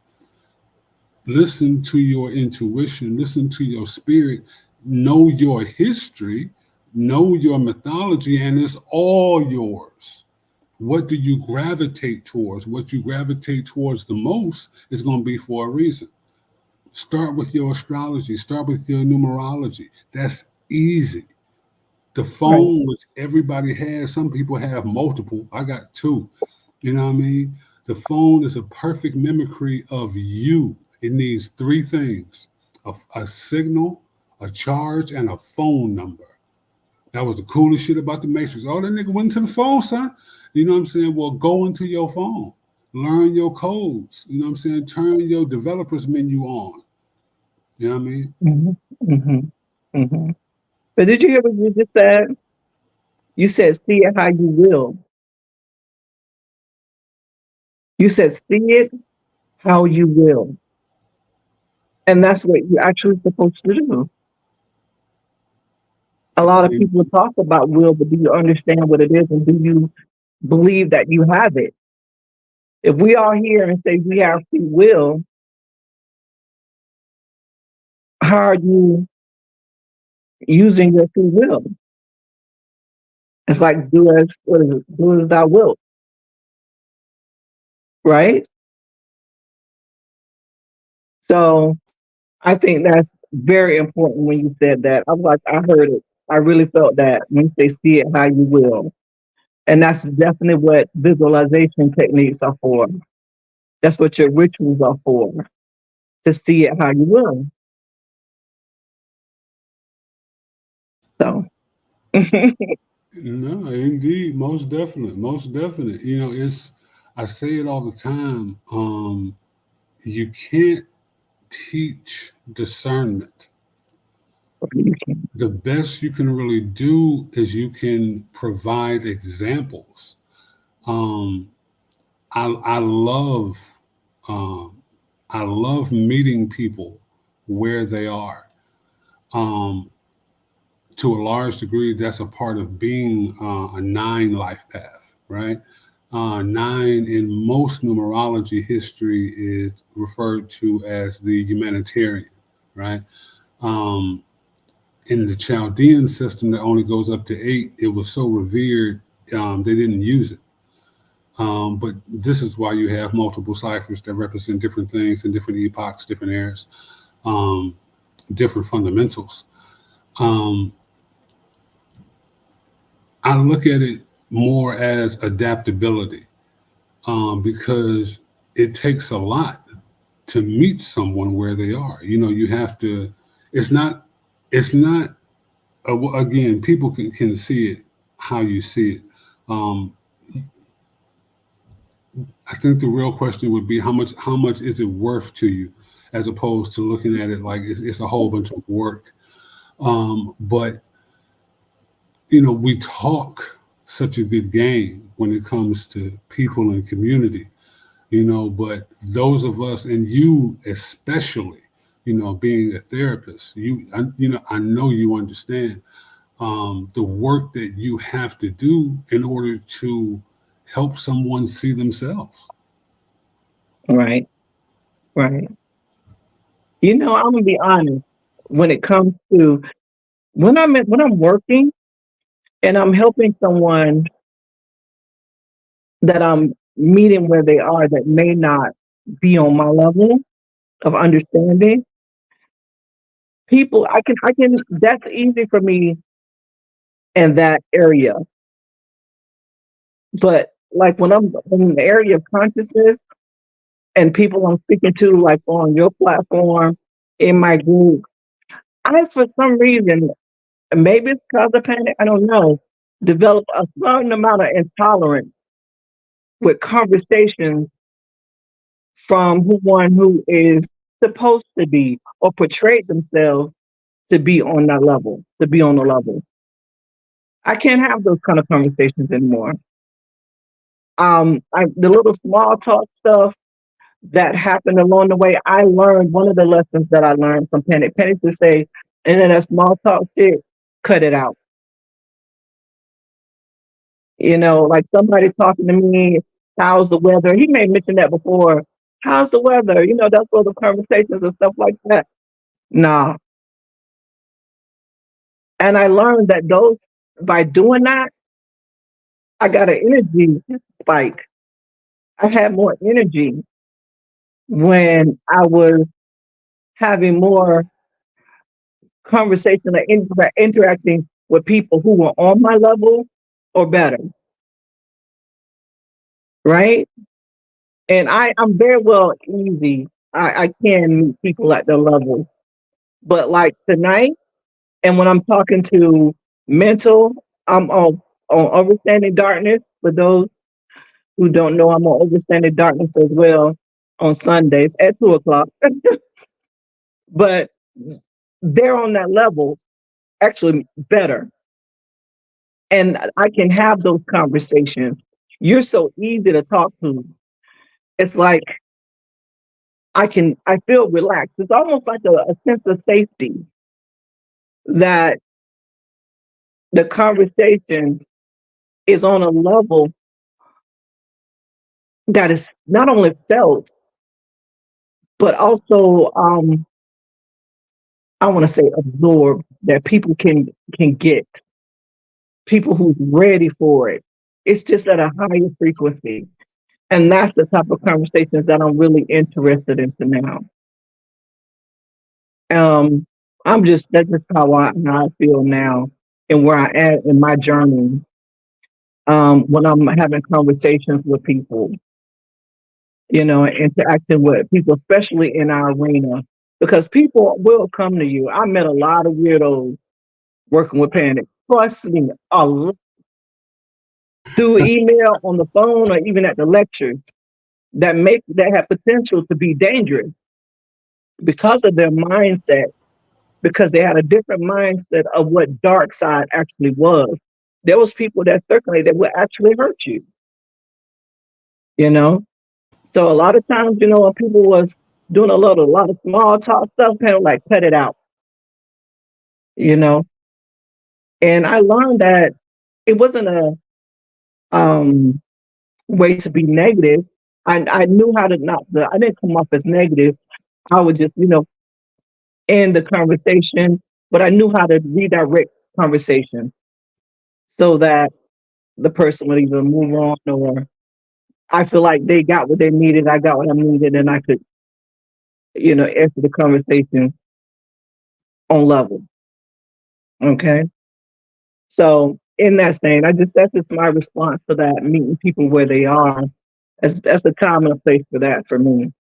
Listen to your intuition, listen to your spirit, know your history, know your mythology, and it's all yours. What do you gravitate towards? What you gravitate towards the most is going to be for a reason. Start with your astrology, start with your numerology. That's easy. The phone, which everybody has, some people have multiple. I got 2. You know what I mean? The phone is a perfect mimicry of you. It needs 3 things: a signal, a charge, and a phone number. That was the coolest shit about the Matrix. Oh, that nigga went into the phone, son. You know what I'm saying? Well, go into your phone. Learn your codes. You know what I'm saying? Turn your developers menu on. You know what I mean? Mm-hmm, mm-hmm, mm-hmm. But did you hear what you just said? You said, see it how you will. You said, see it how you will. And that's what you're actually supposed to do. A lot of people talk about will, but do you understand what it is? And do you believe that you have it? If we are here and say we have free will, how are you using your free will? It's like do as what is it? Do as thou wilt, right? So I think that's very important when you said that. I was like, I heard it. I really felt that when you say see it how you will. And that's definitely what visualization techniques are for. That's what your rituals are for, to see it how you will. So No, indeed, most definite, most definite. I say it all the time. You can't teach discernment. The best you can really do is you can provide examples. Um, I love I love meeting people where they are. Um, to a large degree, that's a part of being a 9 life path, right? 9 in most numerology history is referred to as the humanitarian, right? Um, in the Chaldean system that only goes up to 8, it was so revered, they didn't use it. But this is why you have multiple ciphers that represent different things in different epochs, different eras, um, different fundamentals. Um, I look at it more as adaptability, because it takes a lot to meet someone where they are. You have to. It's not. It's not. Again, people can see it how you see it. Um, I think the real question would be how much is it worth to you, as opposed to looking at it like it's a whole bunch of work. But we talk such a good game when it comes to people and community, but those of us, and you especially, being a therapist, I know you understand the work that you have to do in order to help someone see themselves. right, right. I'm gonna be honest. When it comes to when I'm working and I'm helping someone that I'm meeting where they are that may not be on my level of understanding. People, I can, that's easy for me in that area. But like when I'm in the area of consciousness and people I'm speaking to, like on your platform, in my group, I, for some reason, maybe it's because of panic, I don't know, develop a certain amount of intolerance with conversations from one who is supposed to be or portrayed themselves to be on that level, to be on the level. I can't have those kind of conversations anymore. The little small talk stuff that happened along the way, I learned one of the lessons that I learned from Panic. Panic to say, and then that small talk shit, cut it out. You know, like somebody talking to me, how's the weather? He may mention that before. How's the weather? You know, that's all the conversations and stuff like that. Nah. And I learned that those, by doing that, I got an energy spike. I had more energy when I was having more conversation and interacting with people who were on my level or better, right? And I'm very well easy. I can meet people at their level. But like tonight, and when I'm talking to mental, I'm on Understanding Darkness. For those who don't know, I'm on Understanding Darkness as well on Sundays at 2 o'clock. But they're on that level, actually better. And I can have those conversations. You're so easy to talk to. It's like I feel relaxed. It's almost like a sense of safety that the conversation is on a level that is not only felt, but also I want to say absorbed, that people can get, people who's ready for it. It's just at a higher frequency. And that's the type of conversations that I'm really interested into now. That's just how I feel now and where I am in my journey. When I'm having conversations with people, you know, interacting with people, especially in our arena, because people will come to you. I met a lot of weirdos working with Panic. Trust me, a lot, through email, on the phone, or even at the lectures that have potential to be dangerous because of their mindset, because they had a different mindset of what dark side actually was. There was people that circulate that would actually hurt you, you know? So a lot of times, you know, when people was doing a lot of small talk stuff, kind of like cut it out, you know? And I learned that it wasn't a um way to be negative. I knew how to I didn't come off as negative. I would just, you know, end the conversation, but I knew how to redirect conversation so that the person would either move on, or I feel like they got what they needed, I got what I needed, and I could, you know, answer the conversation on level. Okay. So in that saying, that's just my response to that, meeting people where they are. That's the time and a place for that for me.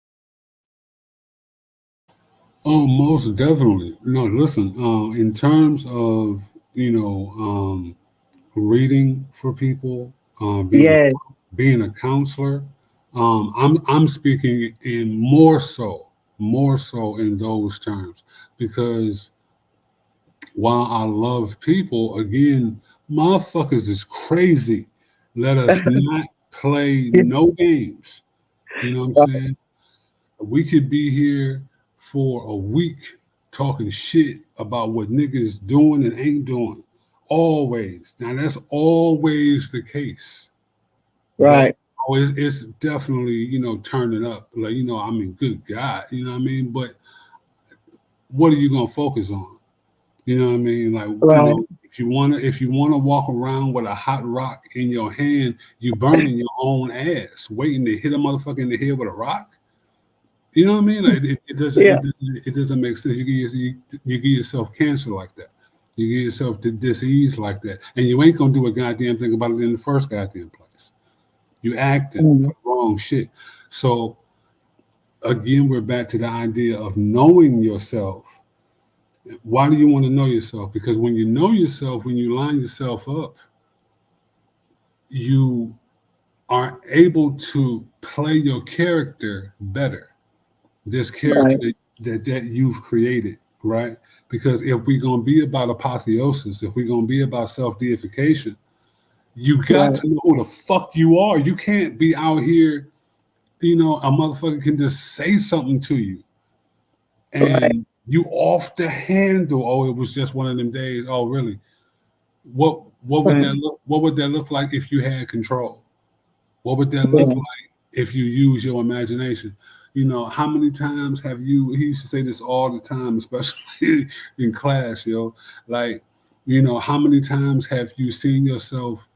Oh, most definitely. No, listen, in terms of, you know, reading for people, Yes. being a counselor, I'm speaking in more so in those terms, because while I love people, again, motherfuckers is crazy. Let us not play no games. You know what I'm saying? We could be here for a week talking shit about what niggas doing and ain't doing. Always. Now that's always the case. But Right. it's definitely, you know, turning up. Like, you know, I mean, good God, you know what I mean? But what are you gonna focus on? You know what I mean? Like, you Right. know, If you wanna walk around with a hot rock in your hand, you burning your own ass, waiting to hit a motherfucker in the head with a rock. You know what I mean? Like Yeah. it doesn't make sense. You give yourself cancer like that. You give yourself the disease like that, and you ain't gonna do a goddamn thing about it in the first goddamn place. You acting for the wrong shit. So again, we're back to the idea of knowing yourself. Why do you want to know yourself? Because when you know yourself, when you line yourself up, you are able to play your character better. This character Right. that you've created, right? Because if we're gonna be about apotheosis, if we're gonna be about self-deification, you got Right. to know who the fuck you are. You can't be out here, a motherfucker can just say something to you Right. and you off the handle. Oh, it was just one of them days. Oh, really? What would Right. that look like if you had control? What would that look Yeah. like if you use your imagination? How many times have you, he used to say this all the time, especially in class, like, how many times have you seen yourself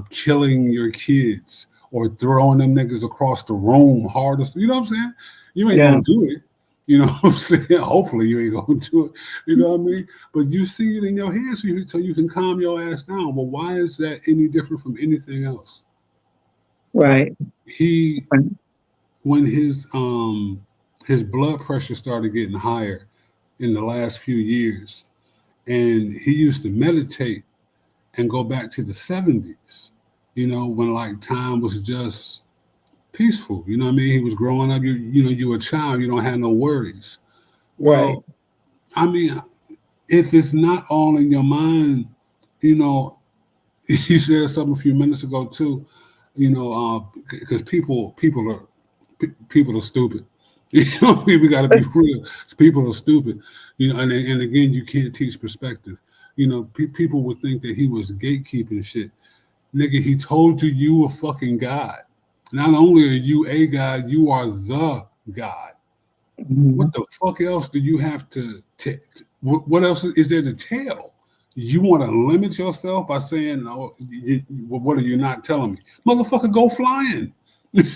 killing your kids or throwing them niggas across the room hardest? You know what I'm saying? You ain't Yeah. gonna do it. You know what I'm saying? Hopefully you ain't gonna do it. You know what I mean? But you see it in your hands so you can calm your ass down. Well, why is that any different from anything else? Right. He Right. When his blood pressure started getting higher in the last few years, and he used to meditate and go back to the 70s, when like time was just peaceful. You know what I mean? He was growing up, you were a child, you don't have no worries. Right. Well, I mean, if it's not all in your mind, you know, you said something a few minutes ago too, because people are stupid. We got to be real. People are stupid. And again, you can't teach perspective. People would think that he was gatekeeping shit. Nigga, he told you a fucking God. Not only are you a God, you are the God. Mhm. What the fuck else do you have what else is there to tell? You want to limit yourself by saying, "Oh, what are you not telling me, motherfucker? Go flying."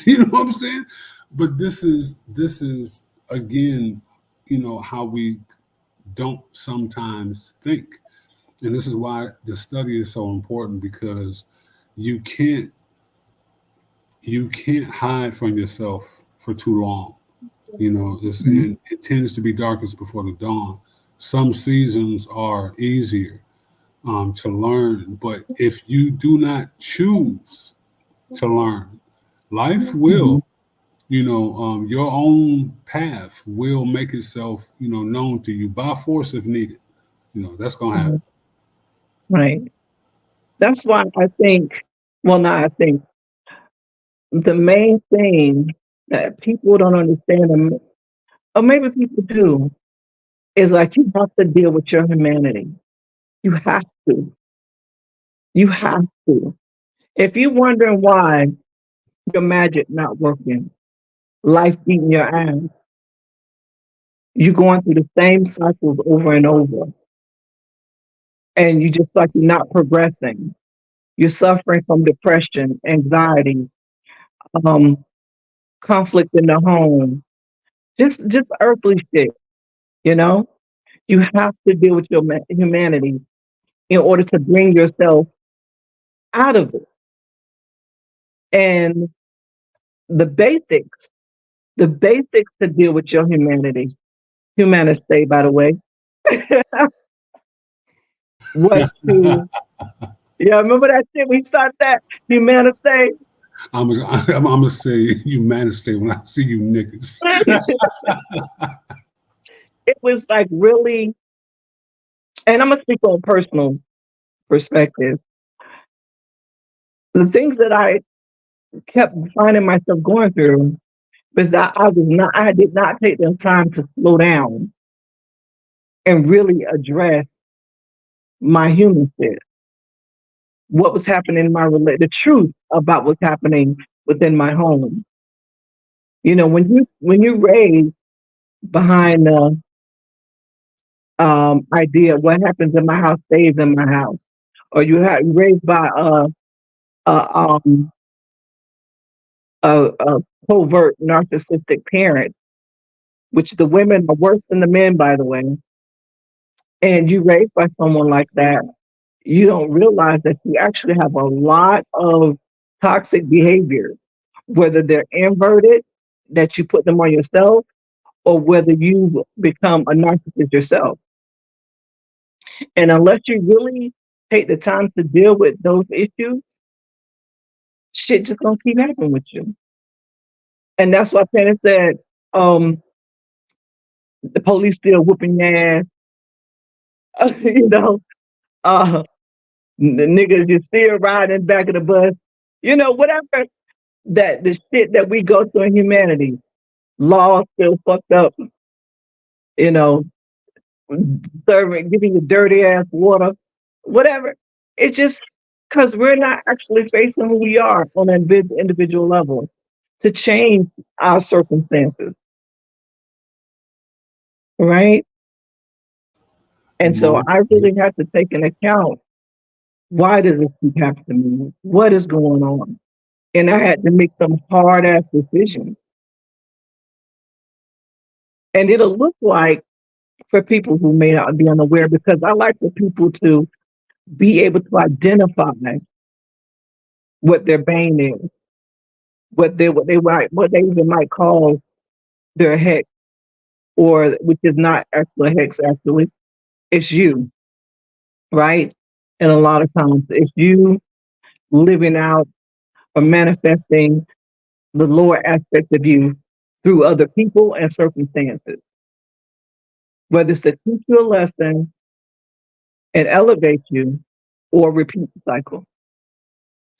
You know what I'm saying? But this is again, how we don't sometimes think, and this is why the study is so important because you can't you can't hide from yourself for too long. Mhm. And it tends to be darkest before the dawn. Some seasons are easier to learn, but if you do not choose to learn, life Mhm. will, your own path will make itself, known to you by force if needed. That's gonna happen. Mhm. Right. That's why I think, well, not I think, the main thing that people don't understand, or maybe people do, is like you have to deal with your humanity. You have to. You have to. If you're wondering why your magic not working, life beating your ass, you're going through the same cycles over and over, and you just like you're not progressing. You're suffering from depression, anxiety, um, conflict in the home, just earthly shit. You know, you have to deal with your humanity in order to bring yourself out of it. And the basics, the basics to deal with your humanity, by the way, was to, yeah, remember that shit? We started that humanity. I'm gonna say you manage when I see you niggas. It was like really, and I'm gonna speak on personal perspective. The things that I kept finding myself going through was that I did not take the time to slow down and really address my human shit. What was happening in the truth about what's happening within my home. When you raised behind idea. What happens in my house stays in my house. Or you raised by a um a covert narcissistic parent, which the women are worse than the men, by the way. And you raised by someone like that, you don't realize that you actually have a lot of toxic behaviors, whether they're inverted, that you put them on yourself, or whether you become a narcissist yourself. And unless you really take the time to deal with those issues, shit just gonna keep happening with you. And that's why Penny said, um, the police still whooping your ass, you know, uh, the niggas just still riding back of the bus, whatever that the shit that we go through in humanity, law still fucked up, you know, serving, giving you dirty ass water, whatever. It's just because we're not actually facing who we are on an individual level to change our circumstances, right? And so Mo- I really have to take into account, why does this keep happening to me? What is going on? And I had to make some hard ass decisions. And it'll look like, for people who may not be unaware, because I like for people to be able to identify what their bane is, what they even might call their hex, or which is not actually a hex. Actually, it's you, right? And a lot of times, it's you living out or manifesting the lower aspect of you through other people and circumstances, whether it's to teach you a lesson and elevate you, or repeat the cycle.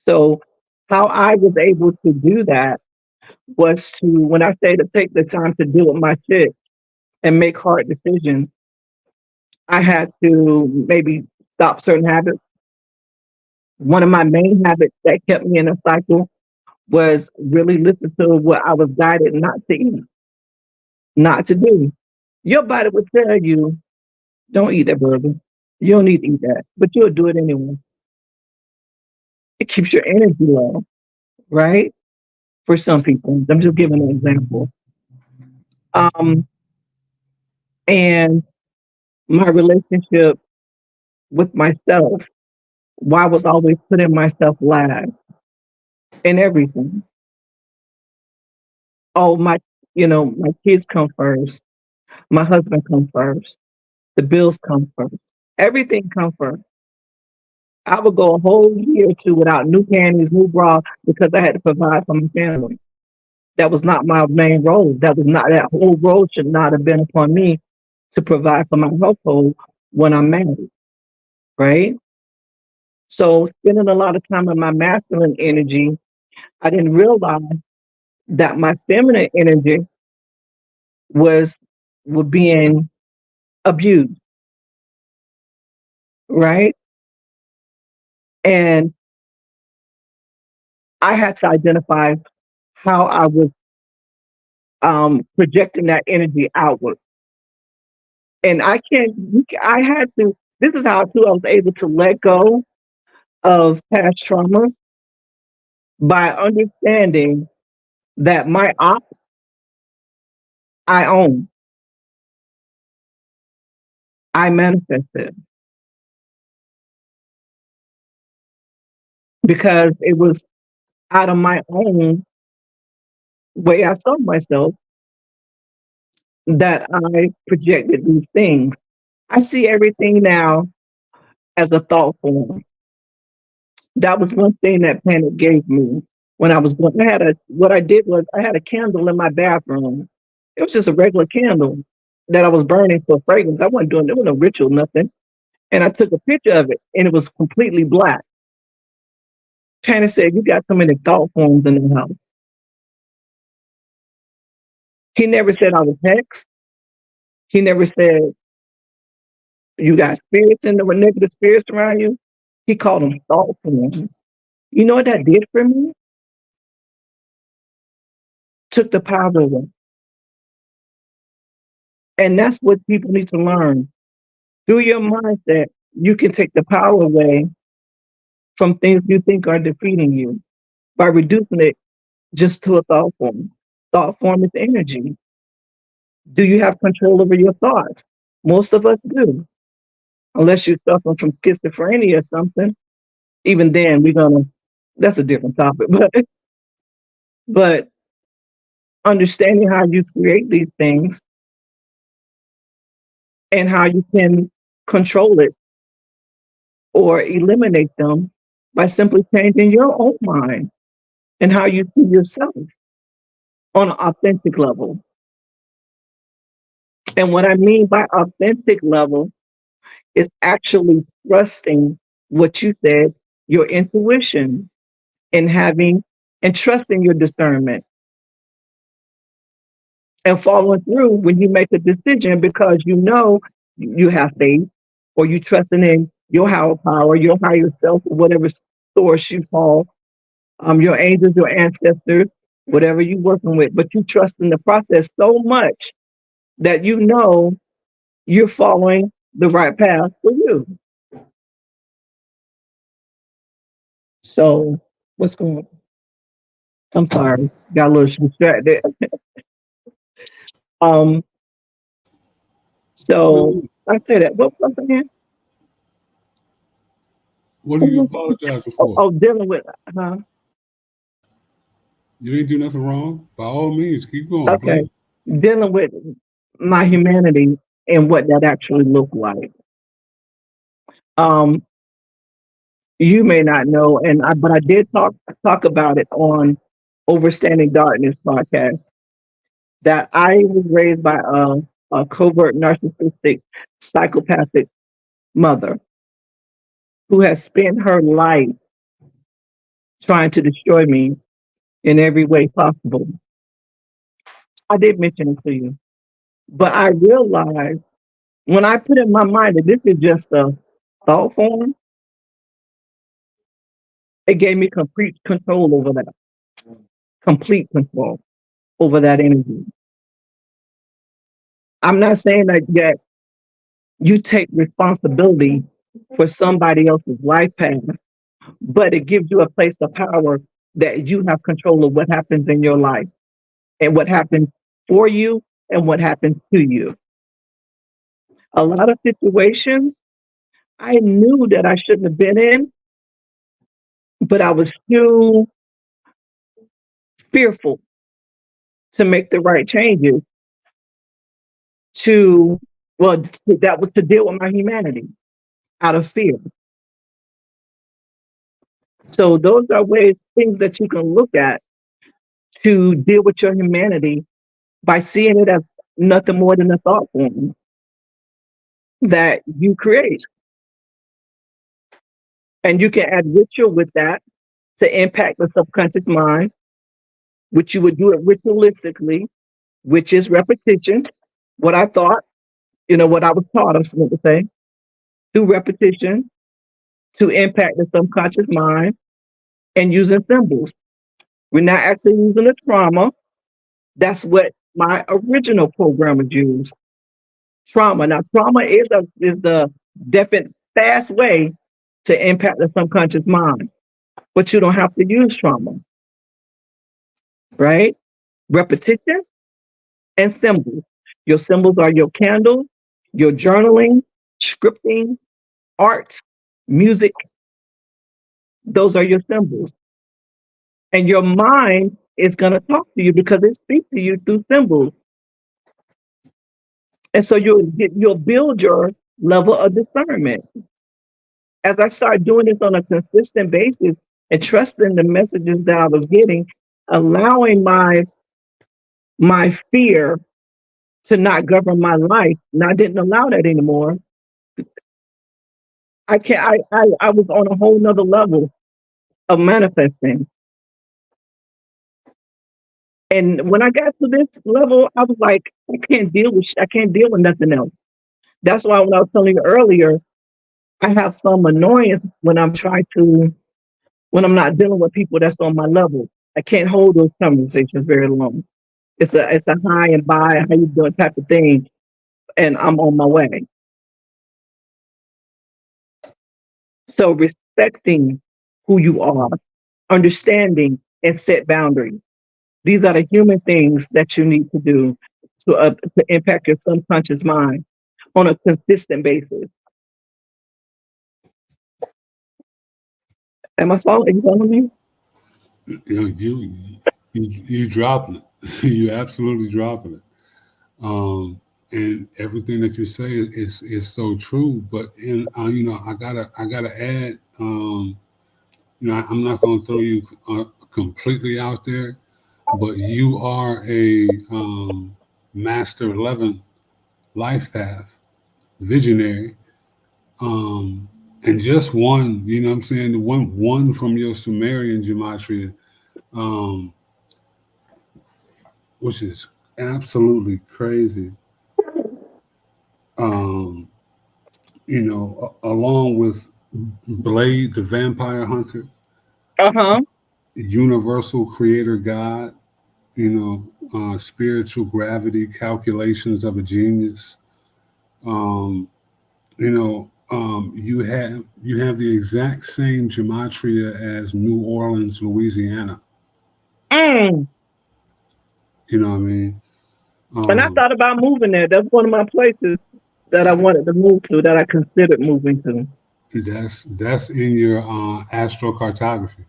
So, how I was able to do that was to, when I say to take the time to deal with my shit and make hard decisions, I had to maybe stop certain habits. One of my main habits that kept me in a cycle was really listen to what I was guided not to eat, not to do. Your body would tell you, don't eat that burger. You don't need to eat that, but you'll do it anyway. It keeps your energy low, right? For some people, I'm just giving an example. Um, and my relationship with myself, why I was always putting myself last in everything. Oh, my kids come first. My husband come first. The bills come first. Everything come first. I would go a whole year or two without new panties, new bra, because I had to provide for my family. That was not my main role. That whole role should not have been upon me to provide for my household when I'm married, right? So spending a lot of time in my masculine energy, I didn't realize that my feminine energy was being abused, right? And I had to identify how I was projecting that energy outward. And I had to, this is how too I was able to let go of past trauma, by understanding that my ops I own, I manifested, because it was out of my own way I saw myself that I projected these things. I see everything now as a thought form. That was one thing that Planet gave me when I was going. What I did was I had a candle in my bathroom. It was just a regular candle that I was burning for fragrance. I wasn't doing it was no ritual, nothing. And I took a picture of it, and it was completely black. Planet said, "You got so many thought forms in the house." He never said I was hexed. He never said you got spirits in the negative spirits around you. He called them thought forms. You know what that did for me? Took the power away. And that's what people need to learn. Through your mindset, you can take the power away from things you think are defeating you by reducing it just to a thought form. Thought form is energy. Do you have control over your thoughts? Most of us do, unless you're suffering from schizophrenia or something. Even then, that's a different topic. But understanding how you create these things and how you can control it or eliminate them by simply changing your own mind and how you see yourself on an authentic level. And what I mean by authentic level is actually trusting what you said, your intuition, and having and trusting your discernment and following through when you make a decision because you know you have faith or you trusting in your higher power, your higher self, or whatever source you call, your angels, your ancestors, whatever you're working with, but you trust in the process so much that you know you're following the right path for you. So what's going on? I'm sorry, got a little distracted. Um, so I say that. What was again? What are you apologizing for? Oh, dealing with, You didn't do nothing wrong. By all means, keep going. okay, Please. dealing with my humanity and what that actually looked like. Um, you may not know, but I did talk about it on Overstanding Darkness podcast. That I was raised by a covert narcissistic psychopathic mother who has spent her life trying to destroy me in every way possible. I did mention it to you, but I realized when I put in my mind that this is just a thought form, it gave me complete control over that, complete control over that energy. I'm not saying that yet you take responsibility for somebody else's life path, but it gives you a place of power that you have control of what happens in your life and what happens for you and what happens to you. A lot of situations I knew that I shouldn't have been in, but I was too fearful to make the right changes to, well, that was to deal with my humanity out of fear. So those are things that you can look at to deal with your humanity by seeing it as nothing more than a thought form that you create. And you can add ritual with that to impact the subconscious mind, which you would do it ritualistically, which is repetition. What I thought, what I was taught, I was going to say, through repetition to impact the subconscious mind and using symbols. We're not actually using the trauma. That's what my original programmers used. Trauma. Now, trauma is the definite fast way to impact the subconscious mind, but you don't have to use trauma, right? Repetition and symbols. Your symbols are your candles, your journaling, scripting, art, music. Those are your symbols. And your mind is going to talk to you because it speaks to you through symbols. And so you'll build your level of discernment. As I started doing this on a consistent basis and trusting the messages that I was getting, allowing my fear to not govern my life, and I didn't allow that anymore. I was on a whole nother level of manifesting. And when I got to this level, I was like, I can't deal with nothing else. That's why when I was telling you earlier, I have some annoyance when I'm not dealing with people that's on my level. I can't hold those conversations very long. It's a hi and bye, how you doing type of thing, and I'm on my way. So respecting who you are, understanding and set boundaries. These are the human things that you need to do to impact your subconscious mind on a consistent basis. Am I following? You following me? You know, you dropping it. You absolutely dropping it. And everything that you say is so true. But in you know, I gotta add. You know, I'm not gonna throw you completely out there, but you are a master 11 life path visionary, and just one. You know, what I'm saying the one from your Sumerian gematria, um, which is absolutely crazy. Um, you know, along with Blade, the vampire hunter, Uh-huh. universal creator God, you know, spiritual gravity, calculations of a genius. Um, you know, you have the exact same gematria as New Orleans, Louisiana. Mm. You know what I mean? And I Um, thought about moving there. That's one of my places that I wanted to move to, that I considered moving to. that's in your astrocartography.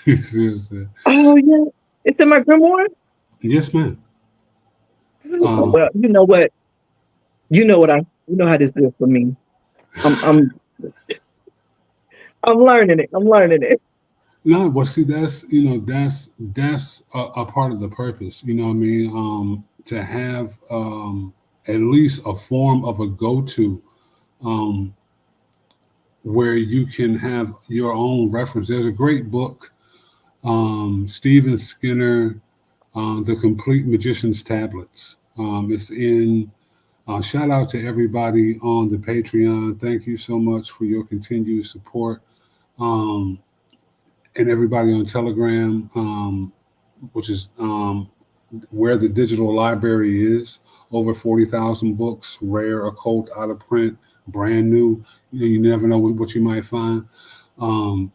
You see what I'm saying? Oh yeah, it's in my grimoire. Yes, ma'am. Oh, well, you know what? You know how this is for me. I'm I'm I'm learning it. I'm learning it. No, well, see, that's a part of the purpose. You know what I mean? To have at least a form of a go-to um, where you can have your own reference. There's a great book, Stephen Skinner, The Complete Magician's Tablets. It's in. Shout out to everybody on the Patreon. Thank you so much for your continued support. Um, and everybody on Telegram, which is where the digital library is. Over 40,000 books, rare, occult, out of print, brand new. You never know what you might find. Um,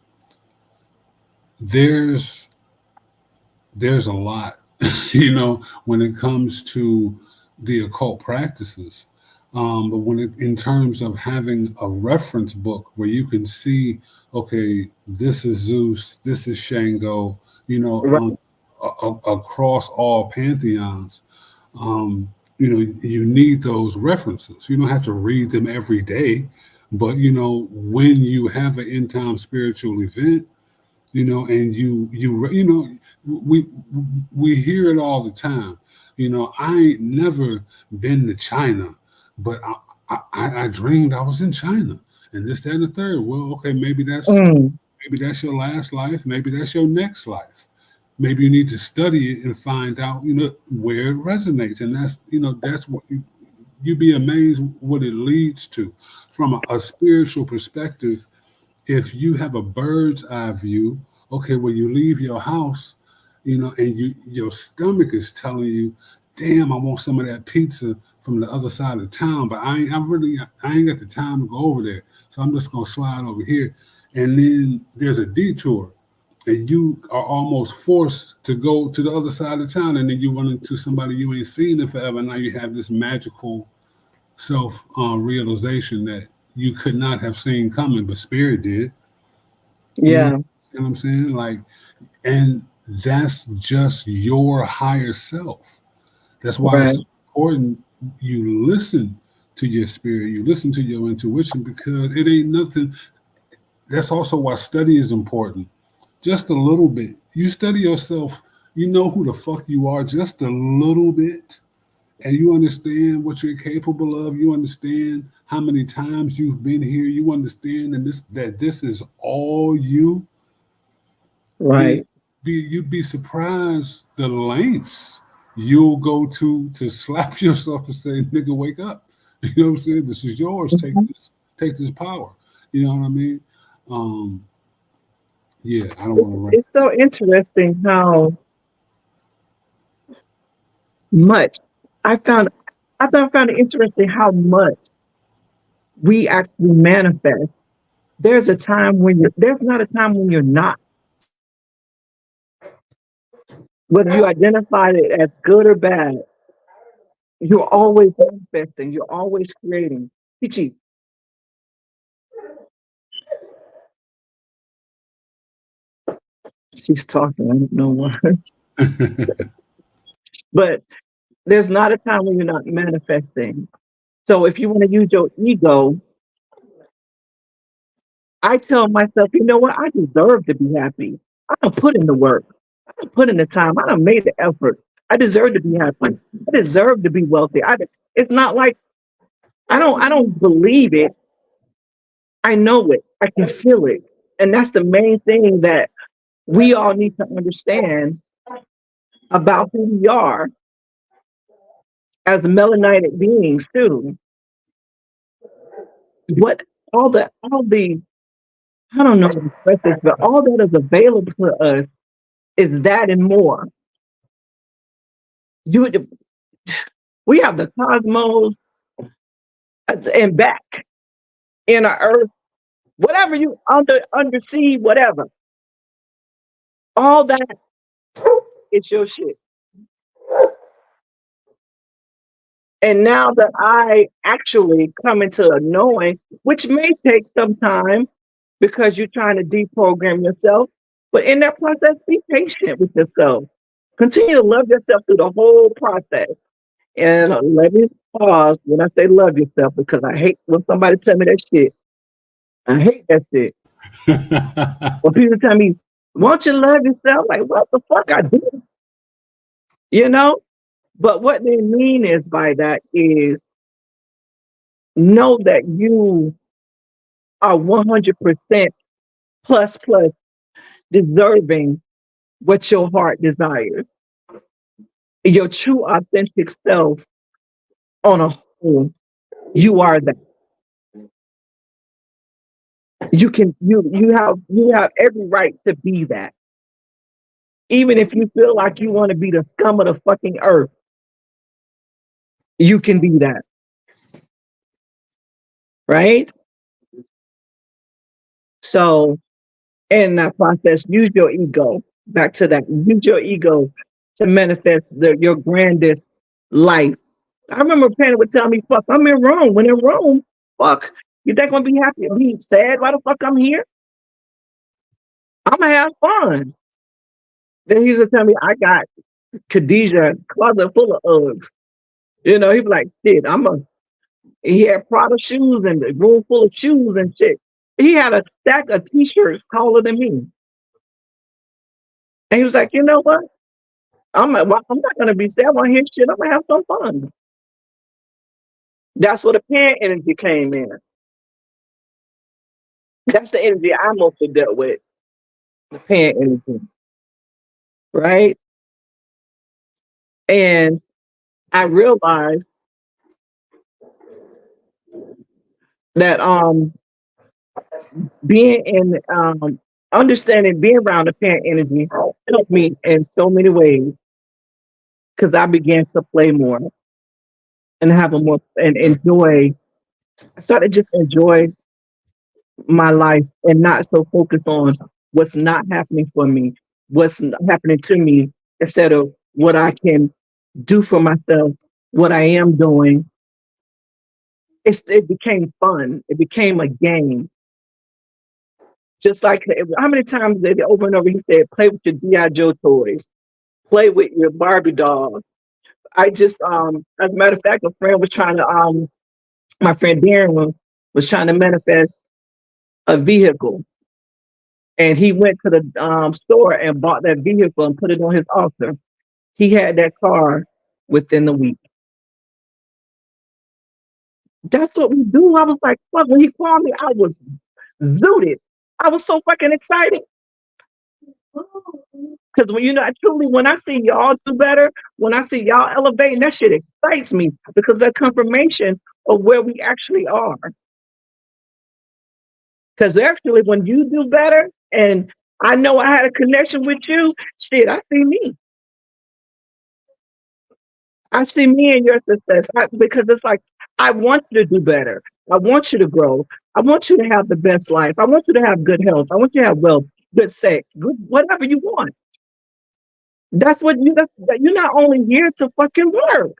there's there's a lot, you know, when it comes to the occult practices. But when it, in terms of having a reference book where you can see, okay, this is Zeus, this is Shango, you know, Right. across all pantheons, you know, you need those references. You don't have to read them every day, but you know, when you have an end time spiritual event, you know, and you know, we we hear it all the time. You know, I ain't never been to China, but I dreamed I was in China, and this, that, and the third. Well, okay, Mm. maybe that's your last life, maybe that's your next life. Maybe you need to study it and find out, you know, where it resonates, and that's, you know, that's what you'd be amazed what it leads to from a spiritual perspective. If you have a bird's eye view, okay, when you leave your house, you know, and your stomach is telling you, damn, I want some of that pizza from the other side of town, but I ain't got the time to go over there. So I'm just gonna slide over here. And then there's a detour and you are almost forced to go to the other side of town, and then you run into somebody you ain't seen in forever. Now you have this magical self realization that you could not have seen coming, but spirit did. You know, Yeah. what I'm saying? Like, and that's just your higher self. That's why it's Right. so important you listen to your spirit, you listen to your intuition, because it ain't nothing. That's also why study is important. Just a little bit. You study yourself, you know who the fuck you are just a little bit, and you understand what you're capable of. You understand how many times you've been here. You understand that this is all you. Then Right. you'd be surprised the lengths you'll go to slap yourself and say, "Nigga, wake up." You know what I'm saying? This is yours. Mhm. Take this power. You know what I mean? Um, yeah, I don't It's, want to run. it's so interesting how much I found. I found it interesting how much we actually manifest. There's not a time when you're not. Whether you identify it as good or bad, you're always manifesting, you're always creating. Peachy, she's talking, I don't know why. But there's not a time when you're not manifesting. So if you want to use your ego, I tell myself, you know what? I deserve to be happy. I don't put in the work. I don't put in the time. I don't made the effort. I deserve to be happy. I deserve to be wealthy. It's not like I don't believe it. I know it. I can feel it. And that's the main thing that we all need to understand about who we are as melanated beings too. What all the I don't know how to express this, but all that is available to us is that and more. You we have the cosmos and back in our earth, whatever you undersea, whatever. All that is your shit. And now that I actually come into a knowing, which may take some time because you're trying to deprogram yourself, but in that process, be patient with yourself. Continue to love yourself through the whole process. And let me pause when I say love yourself because I hate when somebody tell me that shit. I hate that shit. When people tell me, won't you love yourself? Like, what the fuck I do? You know? But what they mean is by that is know that you are 100% plus deserving what your heart desires. Your true authentic self on a whole, you are that. You have every right to be that. Even if you feel like you want to be the scum of the fucking earth, you can be that. Right? So in that process, use your ego. Back to that. Use your ego to manifest your grandest life. I remember Penny would tell me, fuck, I'm in Rome. When in Rome, fuck, you think I'm gonna be happy? Be sad? Why the fuck I'm here? I'm gonna have fun. Then he used to tell me, I got Khadijah closet full of Uggs. You know, he'd be like, shit, he had Prada shoes and a room full of shoes and shit. He had a stack of t-shirts taller than me. And he was like, you know what? I'm not gonna be sad on his shit. I'm gonna have some fun. That's where the parent energy came in. That's the energy I mostly dealt with. The parent energy. Right? And I realized that being in understanding being around the parent energy helped me in so many ways because I began to play more and have a more and enjoy. I started just enjoy my life and not so focused on what's not happening for me, what's happening to me, instead of what I can do for myself, what I am doing. It became fun. It became a game. Just like how many times did over and over he said, play with your G.I. Joe toys, play with your Barbie dolls. I just as a matter of fact, a friend was trying to my friend Darren was trying to manifest a vehicle. And he went to the store and bought that vehicle and put it on his altar. He had that car within the week. That's what we do. I was like, fuck, when he called me, I was zooted. I was so fucking excited. Because when I see y'all do better, when I see y'all elevating, that shit excites me because that confirmation of where we actually are. Because actually, when you do better, and I know I had a connection with you, shit, I see me. I see me in your success because it's like, I want you to do better. I want you to grow. I want you to have the best life. I want you to have good health. I want you to have wealth, good sex, good whatever you want. That's what you're not only here to fucking work.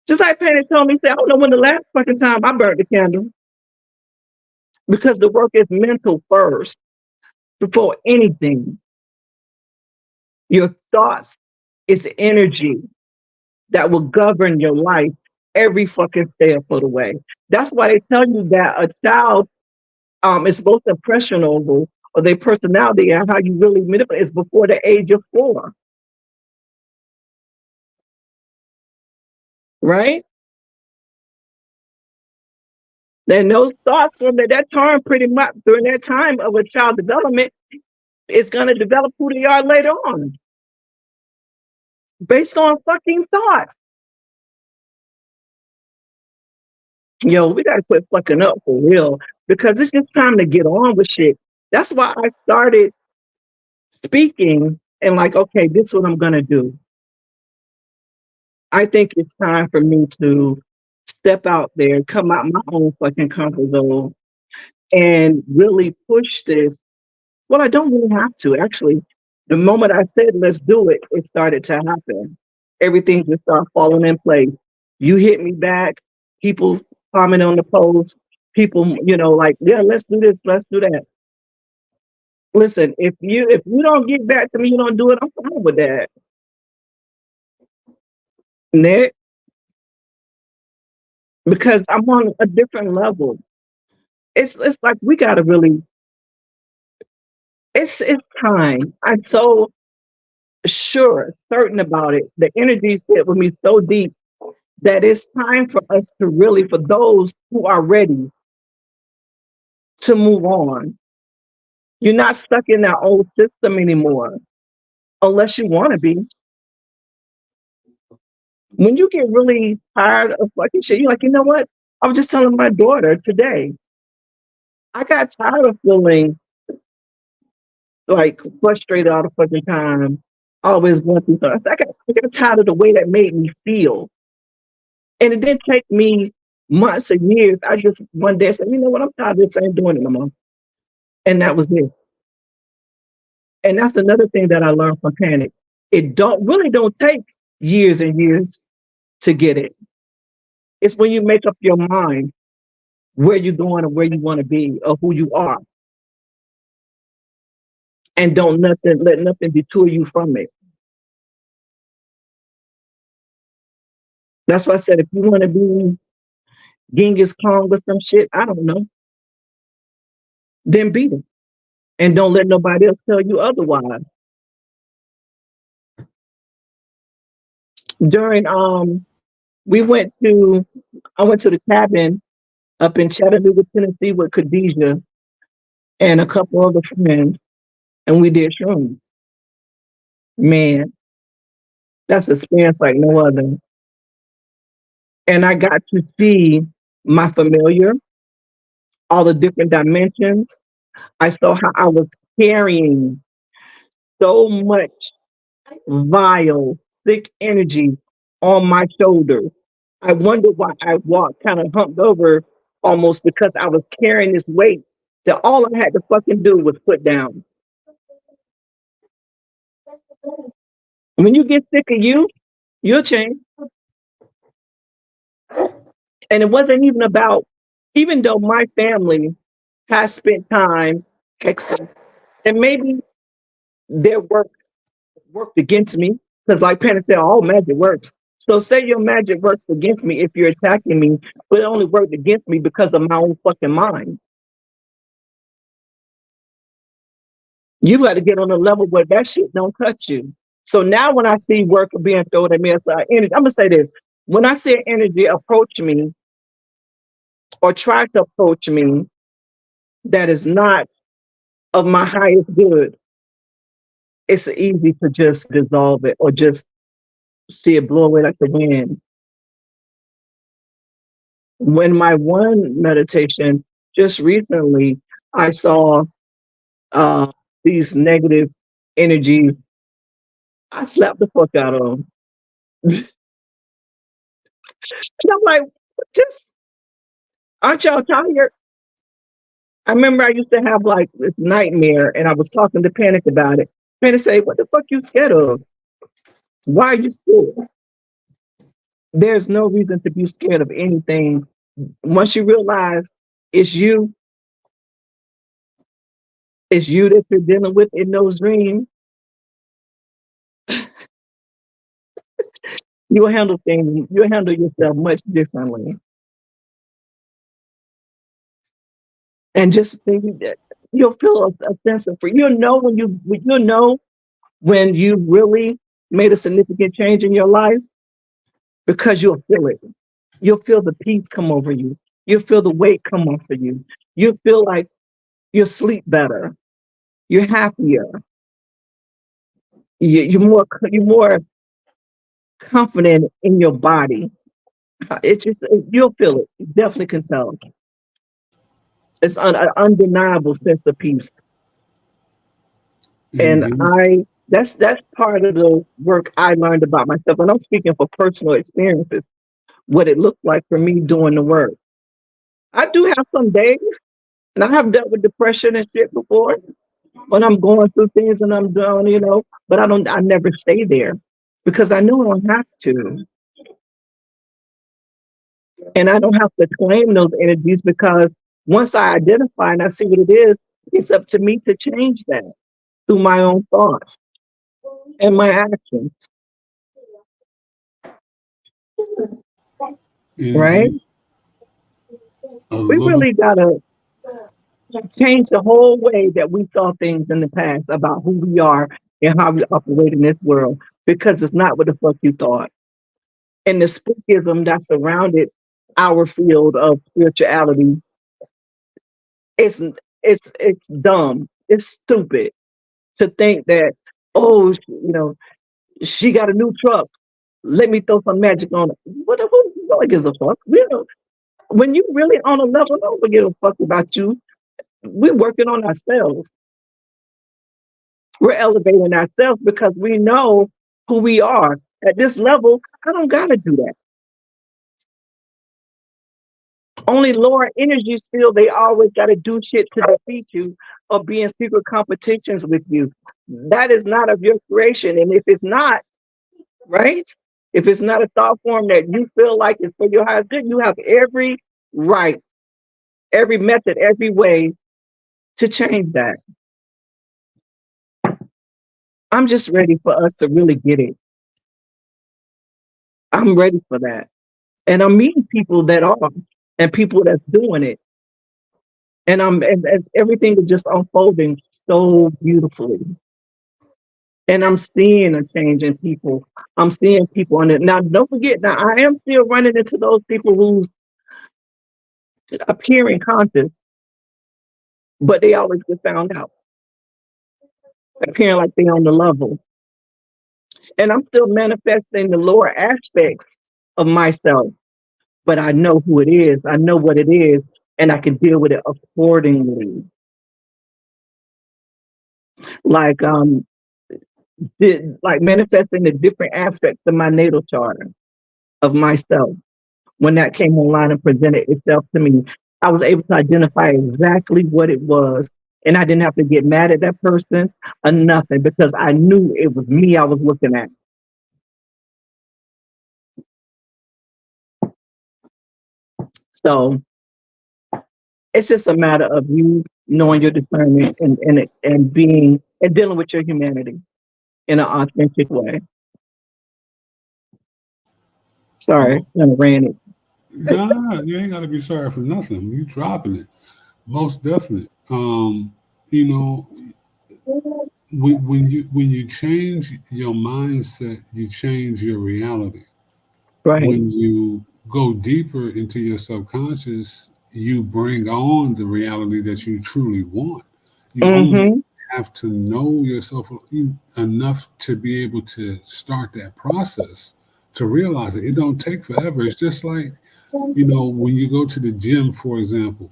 Just like Penny told me, say, I don't know when the last fucking time I burnt the candle. Because the work is mental first before anything. Your thoughts is energy that will govern your life every fucking step of the way. That's why they tell you that a child is most impressionable, or their personality and how you really manipulate is before the age of 4. Right? And those thoughts from that time, pretty much during that time of a child development, is going to develop who they are later on based on fucking thoughts. Yo, we gotta quit fucking up for real because it's just time to get on with shit. That's why I started speaking and like, okay, this is what I'm gonna do. I think it's time for me to step out there, come out my own fucking comfort zone, and really push this. Well, I don't really have to actually. The moment I said let's do it, it started to happen. Everything just started falling in place. You hit me back. People comment on the post. People, like, yeah, let's do this, let's do that. Listen, if you don't get back to me, you don't do it. I'm fine with that. Nick, because I'm on a different level. It's like we gotta really. It's time. I'm so sure, certain about it. The energy sit with me so deep that it's time for us to really, for those who are ready to move on. You're not stuck in that old system anymore, unless you want to be. When you get really tired of fucking shit, you're like, you know what? I was just telling my daughter today, I got tired of feeling like frustrated all the fucking time, always going through something. I got tired of the way that made me feel. And it didn't take me months or years. I just one day said, you know what? I'm tired of this. I ain't doing it no more. And that was it. And that's another thing that I learned from panic. It don't take years and years to get it. It's when you make up your mind where you're going and where you want to be or who you are. And don't let nothing detour you from it. That's why I said if you want to be Genghis Khan or some shit, I don't know, then be it. And don't let nobody else tell you otherwise. During I went to the cabin up in Chattanooga, Tennessee with Khadijah and a couple other friends, and we did shrooms. Man, that's an experience like no other. And I got to see my familiar, all the different dimensions. I saw how I was carrying so much vile, sick energy on my shoulders. I wonder why I walked kind of humped over almost because I was carrying this weight that all I had to fucking do was put down. When you get sick of you'll change. And it wasn't even about, even though my family has spent time, and maybe their worked against me, because like Panda said, all magic works. So say your magic works against me if you're attacking me, but it only worked against me because of my own fucking mind. You got to get on a level where that shit don't touch you. So now when I see work being thrown at me as energy, I'm gonna say this: when I see energy approach me or try to approach me that is not of my highest good, it's easy to just dissolve it or just see it blow away like the wind. When my one meditation just recently, I saw these negative energies. I slapped the fuck out of them. And I'm like, just Aren't y'all tired? I remember I used to have like this nightmare and I was talking to Panic about it. Panic say, what the fuck you scared of? Why are you scared? There's no reason to be scared of anything. Once you realize it's you, it's you that you're dealing with in those dreams, you'll handle things, you'll handle yourself much differently. And just think that you'll feel a sense of freedom. You'll know when you really made a significant change in your life because you'll feel it. You'll feel the peace come over you. You'll feel the weight come off of you. You'll feel like you'll sleep better. You're happier. You're more confident in your body. It's just you'll feel it. You definitely can tell. It's an undeniable sense of peace. And Indeed. that's part of the work I learned about myself. And I'm speaking for personal experiences, what it looked like for me doing the work. I do have some days, and I have dealt with depression and shit before when I'm going through things and I'm down, but I never stay there because I know I don't have to. And I don't have to claim those energies because once I identify and I see what it is, it's up to me to change that through my own thoughts and my actions, right? Indeed. A We little. really gotta change the whole way that we saw things in the past about who we are and how we operate in this world because it's not what the fuck you thought. And the spookism that surrounded our field of spirituality, it's it's dumb. It's stupid to think that, oh, she got a new truck. Let me throw some magic on it. What who no one gives a fuck? When you really on a level, no one give a fuck about you. We're working on ourselves. We're elevating ourselves because we know who we are. At this level, I don't gotta do that. Only lower energies feel they always gotta do shit to defeat you or be in secret competitions with you. That is not of your creation. And if it's not, right? If it's not a thought form that you feel like is for your highest good, you have every right, every method, every way to change that. I'm just ready for us to really get it. I'm ready for that. And I'm meeting people that are and people that's doing it. And everything is just unfolding so beautifully. And I'm seeing a change in people. I'm seeing people on it. Now, don't forget, now I am still running into those people who's appearing conscious, but they always get found out, appearing like they're on the level. And I'm still manifesting the lower aspects of myself, but I know who it is. I know what it is, and I can deal with it accordingly. Like like manifesting the different aspects of my natal charter of myself. When that came online and presented itself to me, I was able to identify exactly what it was. And I didn't have to get mad at that person or nothing because I knew it was me I was looking at. So it's just a matter of you knowing your discernment and being and dealing with your humanity in an authentic way. Sorry, Well, kind of ran it. nah, you ain't got to be sorry for nothing. You dropping it. Most definite. You know, when you change your mindset, you change your reality. Right. When you go deeper into your subconscious, you bring on the reality that you truly want. You only Mm-hmm. have to know yourself enough to be able to start that process to realize it. It don't take forever. It's just like, when you go to the gym, for example,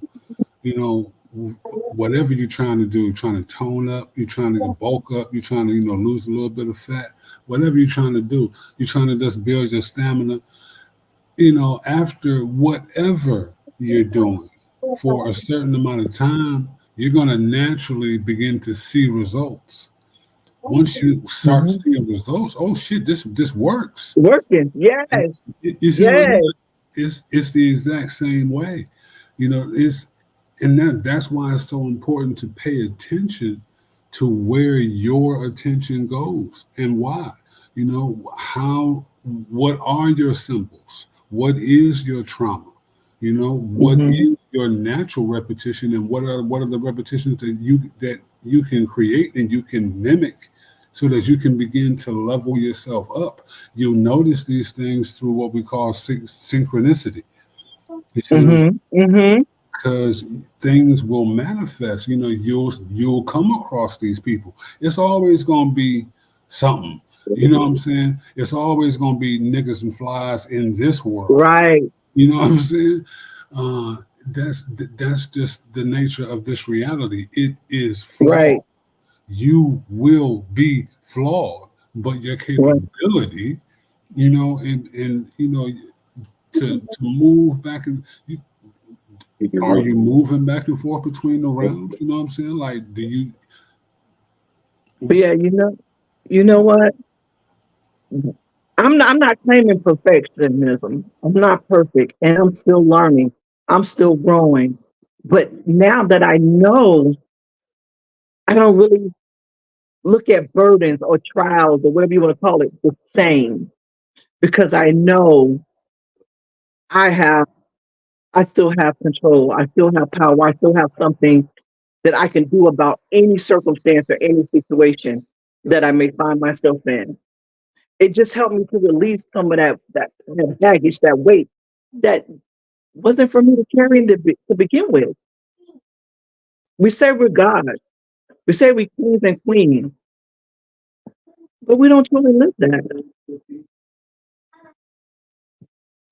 you know, whatever you're trying to do, trying to tone up, you're trying to bulk up, you're trying to, lose a little bit of fat, whatever you're trying to do, you're trying to just build your stamina, after whatever you're doing for a certain amount of time, you're going to naturally begin to see results. Once you start seeing results, oh shit, this works. Working. Yes. And you see what I Yes. mean? It's the exact same way. That's why it's so important to pay attention to where your attention goes and why. What are your symbols? What is your trauma? What is your natural repetition, and what are the repetitions that you can create and you can mimic, so that you can begin to level yourself up. You'll notice these things through what we call synchronicity. You see what I'm saying? Because things will manifest. You'll come across these people. It's always going to be something. You know what I'm saying? It's always going to be niggas and flies in this world. Right. You know what I'm saying? That's just the nature of this reality. It is flawed. Right. You will be flawed, but your capability, to move back and are you moving back and forth between the realms? You know what I'm saying? Like, do you? But yeah, you know what? I'm not claiming perfectionism. I'm not perfect, and I'm still learning. I'm still growing. But now that I know, I don't really look at burdens or trials or whatever you want to call it the same, because I know I still have control. I still have power. I still have something that I can do about any circumstance or any situation that I may find myself in. It just helped me to release some of that baggage, that weight that wasn't for me to carry to begin with. We say we're God. We say we're kings and queens, but we don't truly live that,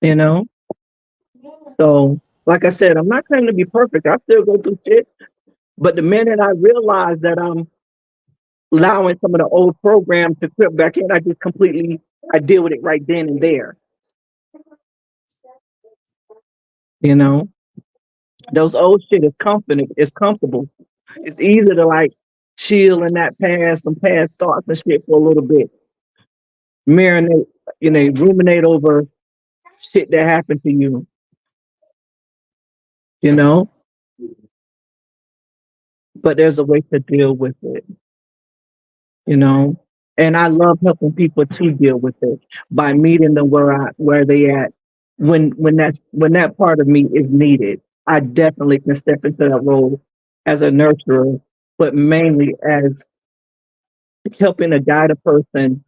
you know? So, like I said, I'm not claiming to be perfect. I still go through shit. But the minute I realize that I'm allowing some of the old programs to creep back in, I deal with it right then and there. You know, those old shit is comfortable. It's comfortable. It's easy to like chill in that past, some past thoughts and shit for a little bit. Marinate, ruminate over shit that happened to you. You know, but there's a way to deal with it. You know, and I love helping people to deal with it by meeting them where they at when that part of me is needed. I definitely can step into that role as a nurturer, but mainly as helping to guide a person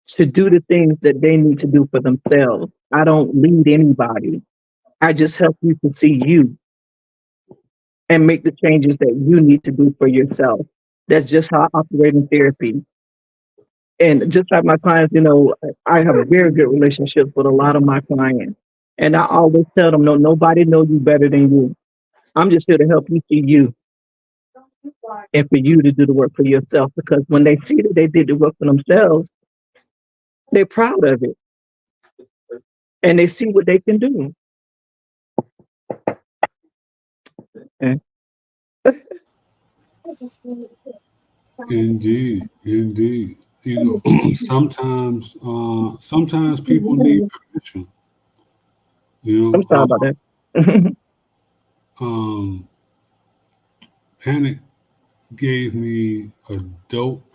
to do the things that they need to do for themselves. I don't lead anybody. I just help you to see you and make the changes that you need to do for yourself. That's just how I operate in therapy. And just like my clients, I have a very good relationships with a lot of my clients. And I always tell them, no, nobody knows you better than you. I'm just here to help you see you and for you to do the work for yourself. Because when they see that they did the work for themselves, they're proud of it. And they see what they can do. Okay. Indeed. Sometimes people need permission. I'm sorry about that. Panic gave me a dope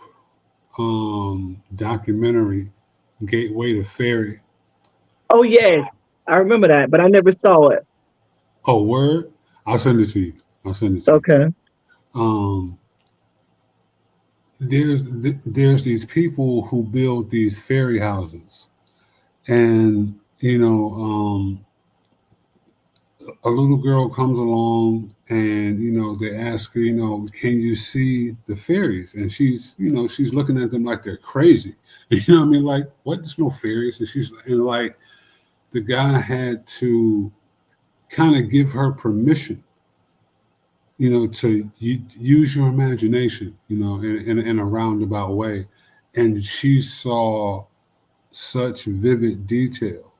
documentary, Gateway to Fairy. Oh yes, I remember that, but I never saw it. Oh, word? I'll send it to you. Okay. There's these people who build these fairy houses, and a little girl comes along, and they ask her, can you see the fairies? And she's looking at them like they're crazy. You know what I mean? Like, what? There's no fairies. And like the guy had to kind of give her permission, to use your imagination, in a roundabout way. And she saw such vivid detail.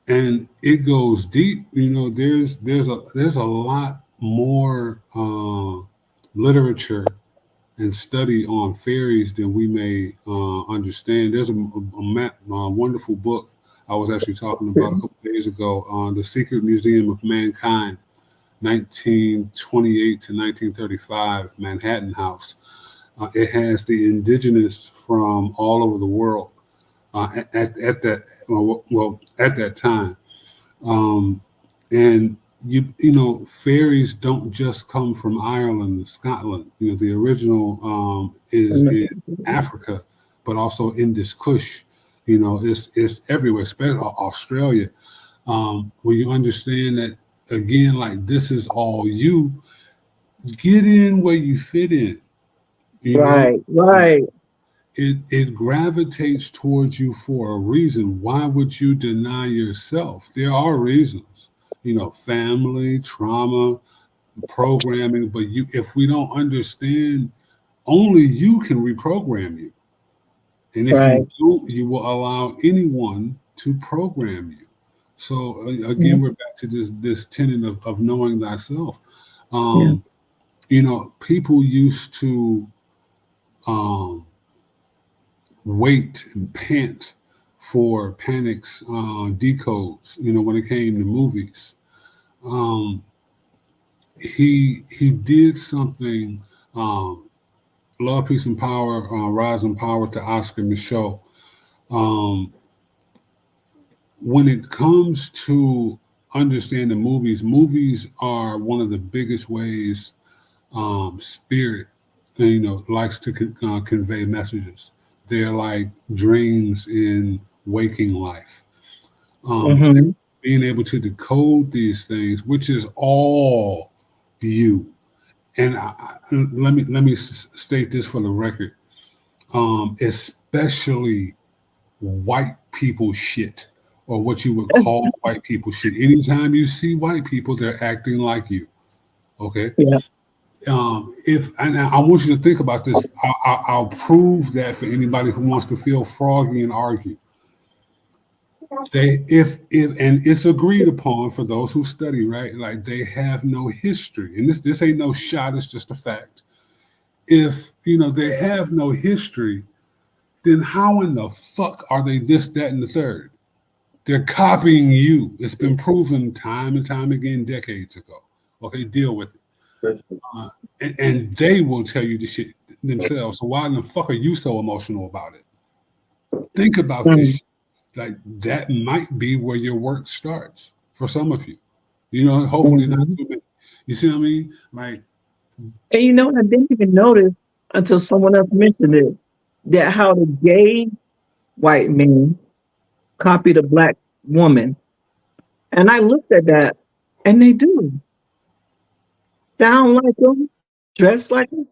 and it goes deep. There's a lot more literature and study on fairies than we may understand. There's a wonderful book I was actually talking about a couple days ago on The Secret Museum of Mankind, 1928 to 1935, Manhattan House. It has the indigenous from all over the world at that at that time, and fairies don't just come from Ireland and Scotland. The original is in Africa, but also Indus Kush. It's everywhere, especially Australia. When you understand that, again, like, this is all you, get in where you fit in. Right. It gravitates towards you for a reason. Why would you deny yourself? There are reasons, family, trauma, programming, but if we don't understand, only you can reprogram you. And if you don't, you will allow anyone to program you. So again, we're back to this tenet of knowing thyself. People used to wait and pant for Panic's decodes. When it came to movies, he did something. Love, Peace, and Power, Rise and Power to Oscar Michaud. When it comes to understanding movies are one of the biggest ways spirit, likes to convey messages. They're like dreams in waking life. Being able to decode these things, which is all you. And let me state this for the record, especially white people shit, or what you would call white people shit. Anytime you see white people, they're acting like you. Okay. Yeah. And I want you to think about this. I'll prove that for anybody who wants to feel froggy and argue. If and it's agreed upon for those who study, right? Like, they have no history, and this ain't no shot. It's just a fact. If they have no history, then how in the fuck are they this, that, and the third? They're copying you. It's been proven time and time again, decades ago. Okay, deal with it. And they will tell you the shit themselves. So why in the fuck are you so emotional about it? Think about this shit. Like, that might be where your work starts for some of you. Hopefully not too many. You see what I mean? Like, and I didn't even notice until someone else mentioned it, that how the gay white men copied a black woman. And I looked at that, and they do. Sound like them, dress like them.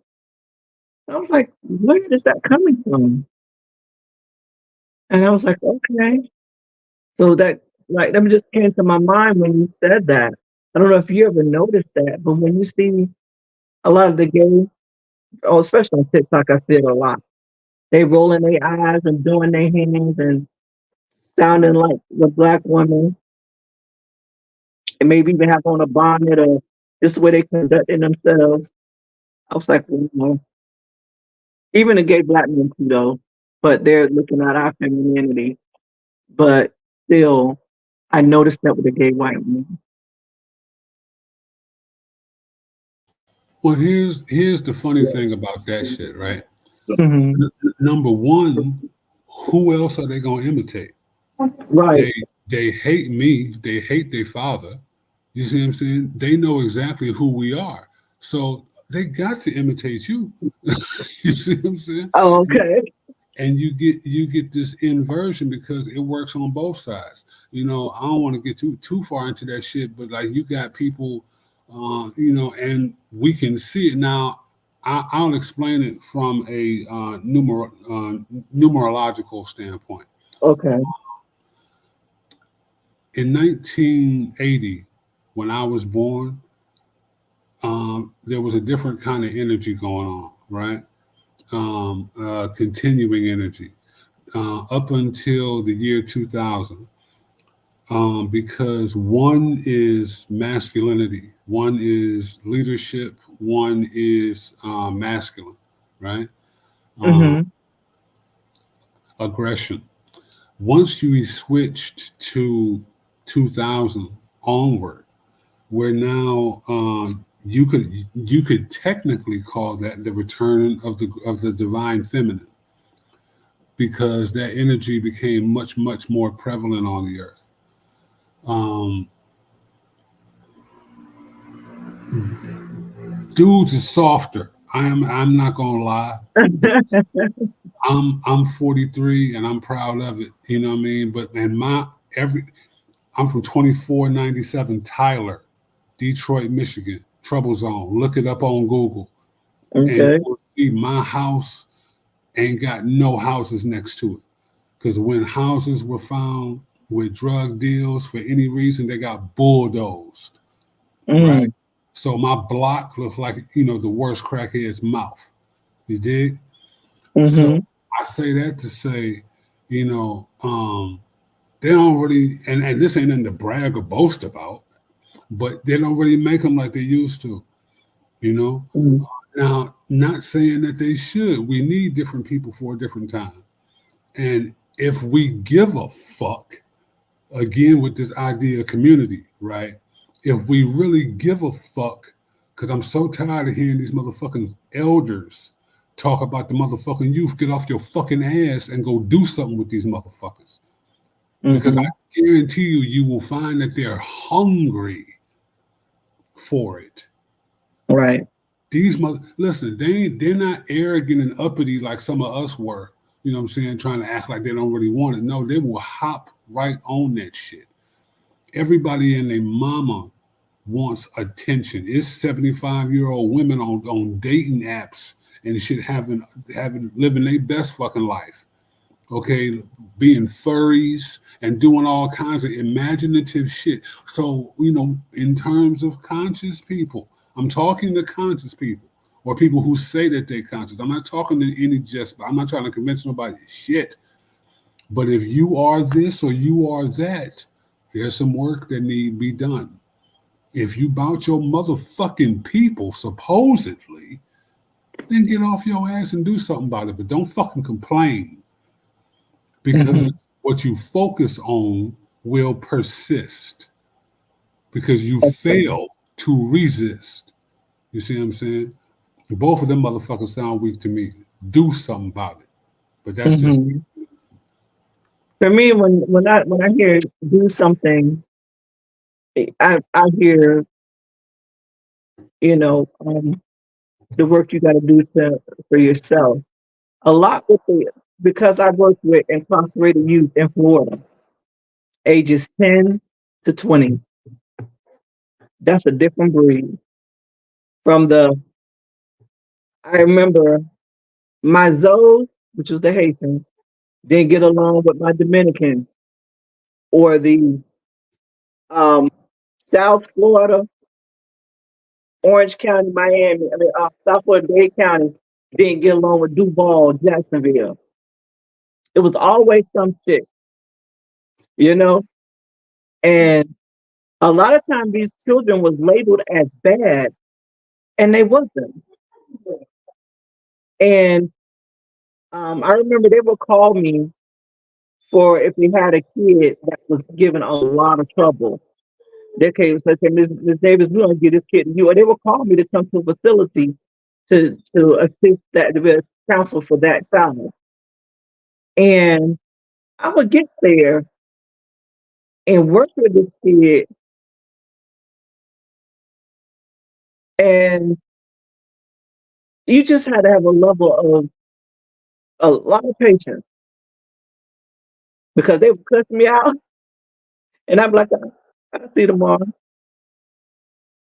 I was like, where is that coming from? And I was like, okay. So that just came to my mind when you said that. I don't know if you ever noticed that, but when you see a lot of the gay, especially on TikTok, I see it a lot. They rolling their eyes and doing their hands and sounding like the black woman, and maybe even have on a bonnet, or just the way they conducting themselves. I was like, even the gay black men too, though, but they're looking at our femininity. But still, I noticed that with the gay white men. well, here's the funny thing about that shit, right? Number one, who else are they gonna imitate? Right. They hate me. They hate their father. You see what I'm saying? They know exactly who we are, so they got to imitate you. You see what I'm saying? Oh, okay. And you get this inversion because it works on both sides. I don't want to get too far into that shit, but like, you got people, and we can see it now. I'll explain it from a numerological standpoint. Okay. In 1980, when I was born, there was a different kind of energy going on, right? Continuing energy. Up until the year 2000, because one is masculinity, one is leadership, one is masculine, right? Mm-hmm. Aggression. Once you switched to 2000 onward, where now you could technically call that the return of the divine feminine, because that energy became much more prevalent on the earth. Um, Dudes are softer. I'm not gonna lie. I'm 43 and I'm proud of it. You know what I mean? But and my every I'm from 2497 Tyler, Detroit, Michigan. Trouble zone. Look it up on Google, and Okay. you'll see my house ain't got no houses next to it. Because when houses were found with drug deals for any reason, they got bulldozed, right? Mm. So my block looked like, the worst crackhead's mouth. You dig? So Mm-hmm. I say that to say, you know, they don't really, and this ain't nothing to brag or boast about, but they don't really make them like they used to, you know? Mm. Now, not saying that they should. We need different people for a different time. And if we give a fuck, again with this idea of community, right? If we really give a fuck, because I'm so tired of hearing these motherfucking elders talk about the motherfucking youth, get off your fucking ass and go do something with these motherfuckers. Because I Mm-hmm. guarantee you will find that they're hungry for it. Right. These listen, they're not arrogant and uppity like some of us were. You know what I'm saying? Trying to act like they don't really want it. No, they will hop right on that shit. Everybody and their mama wants attention. It's 75-year-old women on dating apps and shit having living their best fucking life. Okay, being furries and doing all kinds of imaginative shit. So, in terms of conscious people, I'm talking to conscious people or people who say that they're conscious. I'm not talking to any I'm not trying to convince nobody shit. But if you are this or you are that, there's some work that need to be done. If you bout your motherfucking people, supposedly, then get off your ass and do something about it. But don't fucking complain, Mm-hmm. because what you focus on will persist because you Okay. fail to resist. You see what I'm saying? Both of them motherfuckers sound weak to me. Do something about it. But that's just Mm-hmm. For me, when I hear do something, I hear, you know, the work you got to do to for yourself. A lot with the because I work with incarcerated youth in Florida, ages 10 to 20. That's a different breed from the. I remember my Zoes, which was the Haitians, didn't get along with my Dominicans or the um, South Florida, Orange County, Miami, South Florida, Dade County didn't get along with Duval, Jacksonville. It was always some shit, you know. And a lot of times these children was labeled as bad, and they wasn't. And I remember they would call me for if they had a kid that was given a lot of trouble. They came and said, Ms. Davis, we're gonna get this kid to you. Or they would call me to come to a facility to assist that with counsel for that child. And I would get there and work with this kid, and you just had to have a level of a lot of patience because they would cuss me out, and I'm like, I'll see you tomorrow.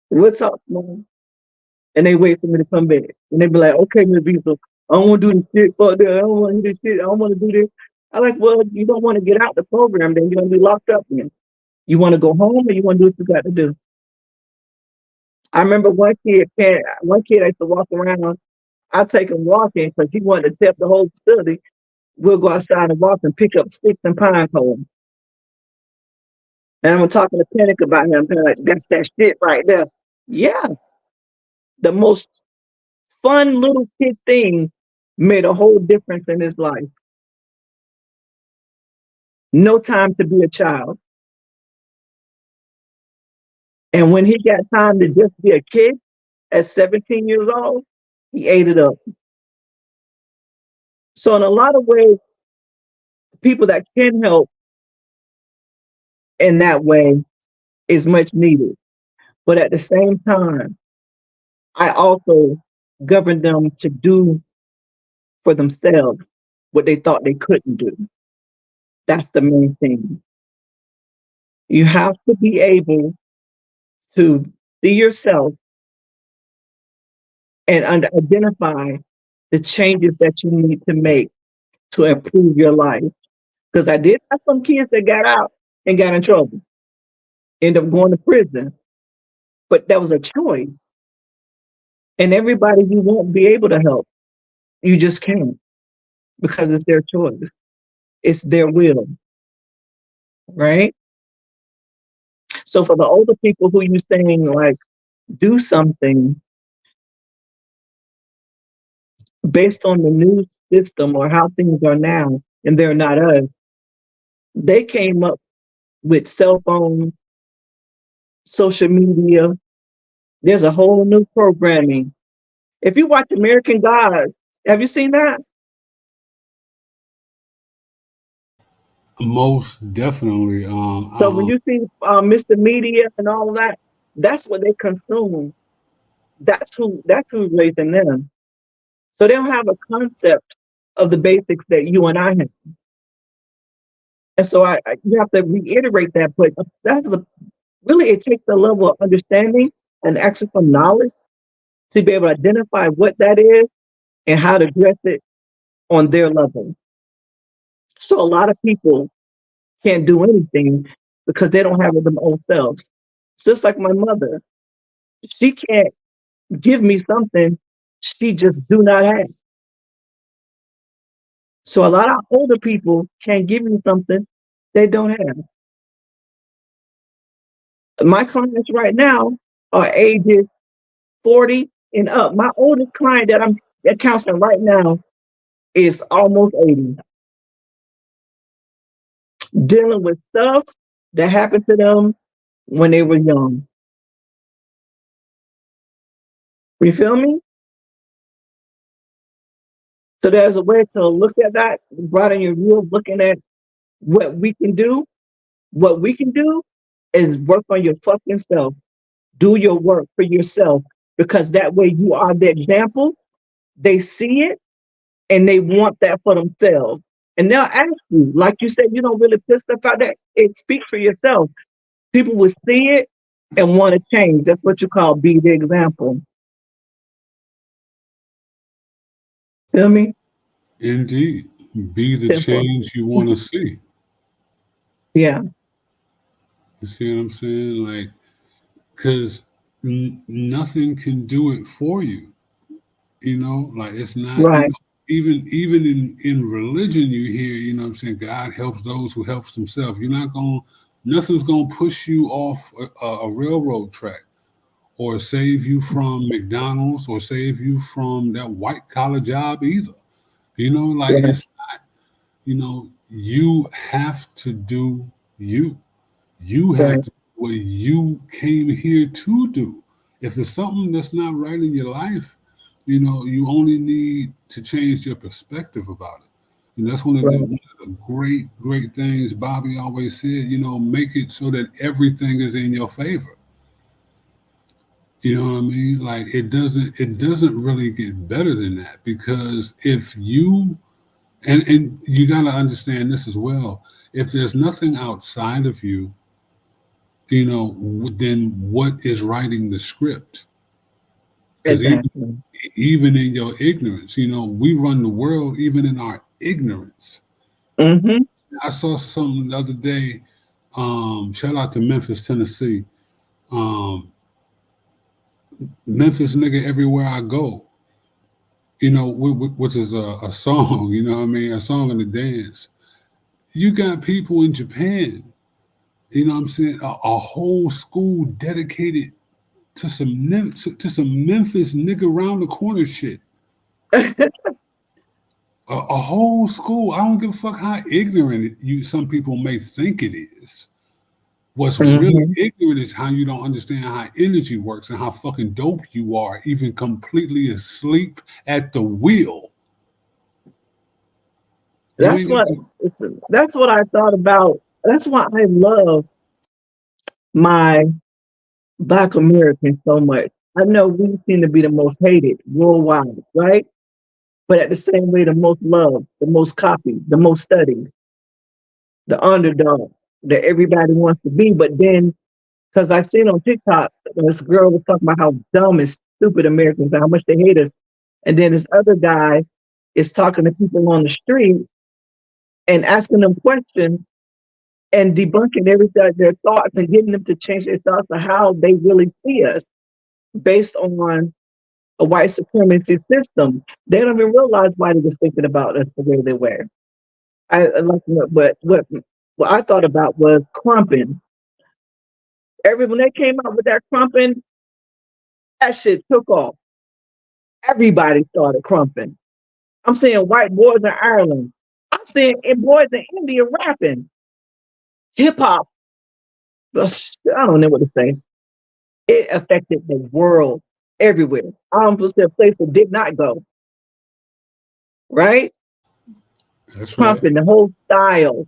We'll talk tomorrow. And they wait for me to come back. And they be like, okay, Miss Visa, I don't want to do this shit. Fuck that. I don't want to do this shit. I don't want to do this. I like, well, you don't want to get out the program, then you're going to be locked up again. You want to go home or you want to do what you got to do? I remember one kid I used to walk around. I take him walking because he wanted to tip the whole facility. We'll go outside and walk and pick up sticks and pine cones. And I'm talking to Panic about him. Panic, like, that's that shit right there. Yeah, the most fun little kid thing made a whole difference in his life. No time to be a child. And when he got time to just be a kid at 17 years old, he ate it up. So in a lot of ways, people that can help in that way is much needed. But at the same time, I also govern them to do for themselves what they thought they couldn't do. That's the main thing. You have to be able to see yourself and identify the changes that you need to make to improve your life. Because I did have some kids that got out and got in trouble, ended up going to prison, but that was a choice. And everybody you won't be able to help. You just can't because it's their choice. It's their will, right? So for the older people who you saying like do something based on the new system or how things are now, and they're not us, they came up with cell phones, social media. There's a whole new programming. If you watch American Gods, have you seen that? Most definitely. So when you see Mr. Media and all of that, that's what they consume. That's who's raising them. So they don't have a concept of the basics that you and I have. And so you have to reiterate that, but really it takes a level of understanding and actually some knowledge to be able to identify what that is and how to address it on their level. So a lot of people can't do anything because they don't have it them own selves. It's just like my mother. She can't give me something she just do not have. So a lot of older people can't give me something they don't have. My clients right now are ages 40 and up. My oldest client that I'm counseling right now is almost 80, dealing with stuff that happened to them when they were young. You feel me? So there's a way to look at that, broaden your view, looking at what we can do. What we can do is work on your fucking self. Do your work for yourself because that way you are the example. They see it and they want that for themselves. And they'll ask you, like you said, you don't really put stuff out there. It speaks for yourself. People will see it and want to change. That's what you call be the example. Feel me? Indeed. Be the Simple. change you want to see. Yeah. You see what I'm saying? Like, because nothing can do it for you. You know, like it's not, Right. even in religion, you hear, what I'm saying, God helps those who helps themselves. You're not going, nothing's going to push you off a railroad track or save you from McDonald's or save you from that white collar job either. Like Yeah. it's not, you have to do you. You have Right. to do what you came here to do. If it's something that's not right in your life, you only need to change your perspective about it. And that's Right. one of the great, great things Bobby always said, make it so that everything is in your favor. You know what I mean? Like it doesn't really get better than that because if you and you got to understand this as well. If there's nothing outside of you, then what is writing the script? Because Exactly. even in your ignorance, we run the world even in our ignorance. Mm-hmm. I saw something the other day. Shout out to Memphis, Tennessee. Um, Memphis nigga everywhere I go. Which is a song. You know what I mean? A song and a dance. You got people in Japan You know what I'm saying? A whole school dedicated to some Memphis nigga around the corner shit. A whole school. I don't give a fuck how ignorant some people may think it is. What's really ignorant is how you don't understand how energy works and how fucking dope you are, even completely asleep at the wheel. That's what I thought about. That's why I love my Black Americans so much. I know we seem to be the most hated worldwide, right? But at the same way, the most loved, the most copied, the most studied, the underdog that everybody wants to be. But then, because I seen on TikTok, this girl was talking about how dumb and stupid Americans are, how much they hate us. And then this other guy is talking to people on the street and asking them questions and debunking everything, their thoughts, and getting them to change their thoughts of how they really see us based on a white supremacy system. They don't even realize why they were thinking about us the way they were. I like, but what I thought about was crumping. When they came out with that crumping, that shit took off. Everybody started crumping. I'm seeing white boys in Ireland. I'm seeing boys in India rapping hip hop. I don't know what to say. It affected the world everywhere. I almost said a place that did not go. Right? That's right. Pumping the whole style.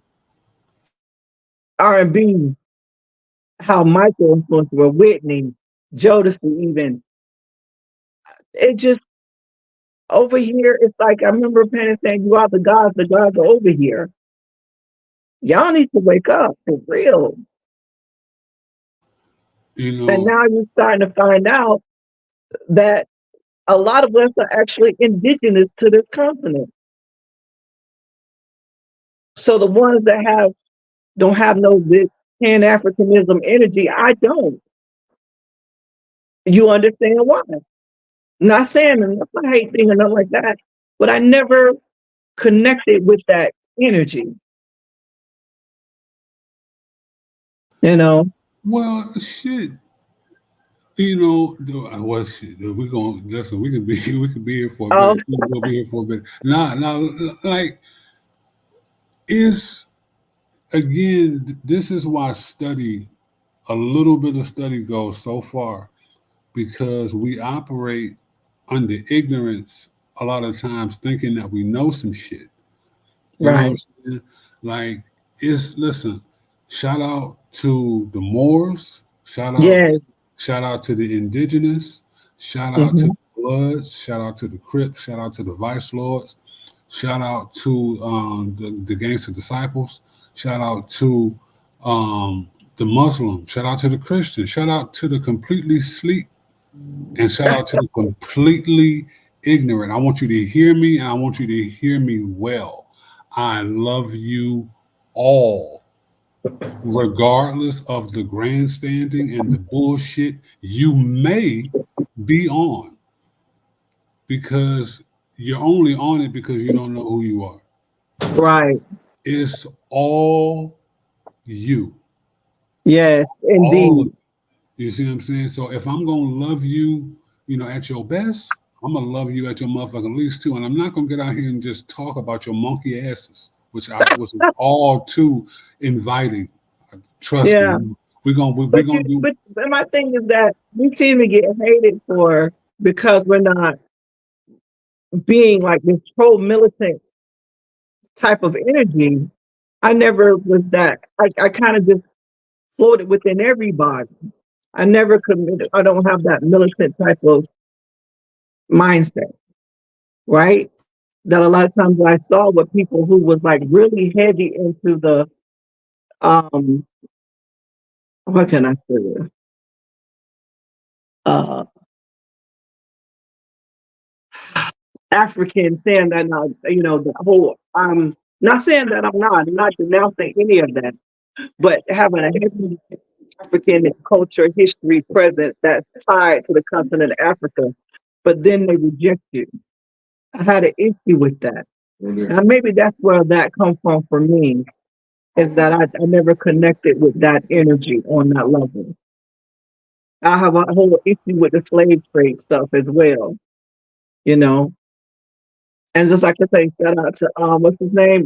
R&B. How Michael influenced with Whitney, Jodeci even. It just, over here, it's like, I remember Penny saying, you are the gods are over here. Y'all need to wake up, for real. You know, and now you're starting to find out that a lot of us are actually indigenous to this continent. So the ones that don't have this Pan-Africanism energy, I don't. You understand why? Not saying I hate thing or nothing like that, but I never connected with that energy. You know? Well, shit. You know, what shit? We gonna listen. We could be here for a minute. We'll be here for a minute. Nah, like it's again. This is why a little bit of study goes so far, because we operate under ignorance a lot of times, thinking that we know some shit. You know what I'm saying? Like, listen, shout out to the Moors, shout out to the indigenous, shout out to the Bloods, shout out to the Crips, shout out to the Vice Lords, shout out to the Gangster Disciples, shout out to the Muslims, shout out to the Christians, shout out to the completely sleep, and shout out to the completely ignorant. I want you to hear me, and I want you to hear me well. I love you all, regardless of the grandstanding and the bullshit you may be on, because you're only on it because you don't know who you are. Right. It's all you. Yes, indeed. You see what I'm saying? So if I'm going to love you, at your best, I'm going to love you at your motherfucking least too. And I'm not going to get out here and just talk about your monkey asses, which is all too inviting. Trust me. We're gonna do. But my thing is that we seem to get hated because we're not being like this pro-militant type of energy. I never was that. I kind of just floated within everybody. I never committed. I don't have that militant type of mindset, right? That a lot of times I saw with people who was like really heavy into the what can I say? African, saying that the whole not saying that I'm not denouncing any of that, but having a heavy African culture history present that's tied to the continent of Africa, but then they reject you. I had an issue with that. And maybe that's where that comes from for me. is that I never connected with that energy on that level. I have a whole issue with the slave trade stuff as well, you know. And just like I say, shout out to what's his name?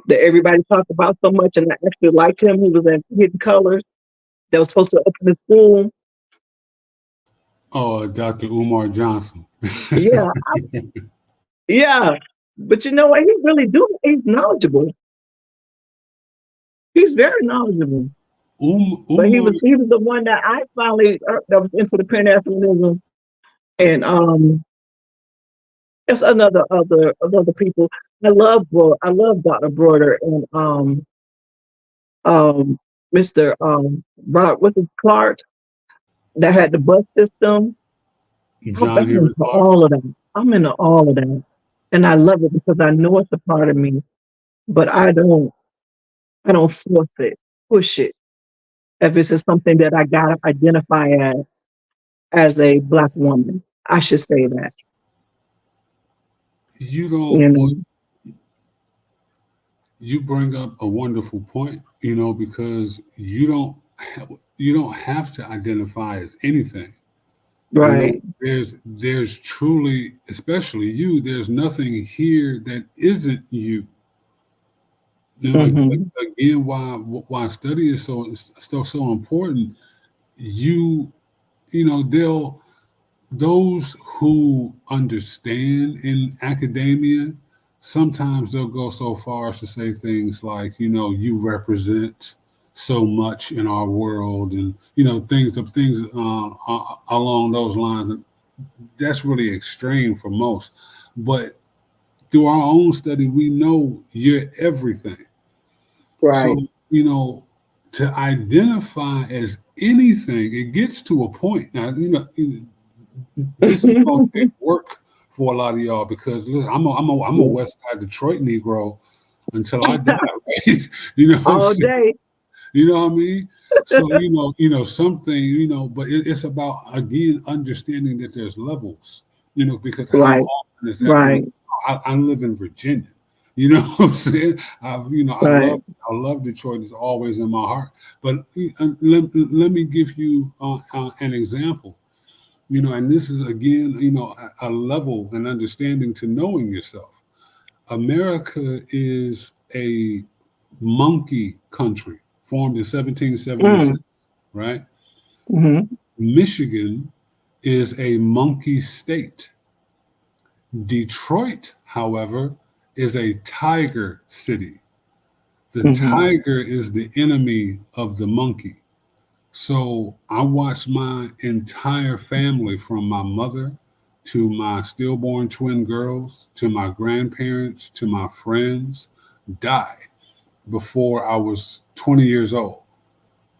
That everybody talked about so much, and I actually liked him. He was in Hidden Colors. That was supposed to open the school. Oh, Dr. Umar Johnson. Yeah, yeah. But you know what? He really do. He's knowledgeable. He's very knowledgeable. But Umar, he was the one that I finally that was into the Pan Africanism, and there's other people. I love Dr. Broder and um Mr. Robert, what's his Clark, that had the bus system. I'm John Henry into Clark. all of that. I'm into all of that. And I love it because I know it's a part of me, but I don't force it, push it. If it's just something that I gotta identify as a black woman. I should say that. You don't, You well, know. you bring up a wonderful point, because you don't have to identify as anything. Right. There's truly, especially you, there's nothing here that isn't you. Hmm. Again, why study is so important. You they'll those who understand in academia, sometimes they'll go so far as to say things like, you represent so much in our world, and things along those lines. And that's really extreme for most, but through our own study, we know you're everything. So, Right. to identify as anything, it gets to a point. Now, this is going to take work for a lot of y'all, because listen, I'm a West Side Detroit Negro until I die. Right? You know what I'm All saying? day. You know what I mean? So something, but it's about, again, understanding that there's levels. Because how Right. often is that? Right. I live in Virginia. You know what I'm saying? Right. I love Detroit. It's always in my heart. But let me give you an example. And this is, again, a level and understanding to knowing yourself. America is a monkey country formed in 1776, Mm. right? Hmm. Michigan is a monkey state. Detroit, however, is a tiger city. The Hmm. tiger is the enemy of the monkey. So I watched my entire family, from my mother to my stillborn twin girls to my grandparents to my friends, die before I was 20 years old,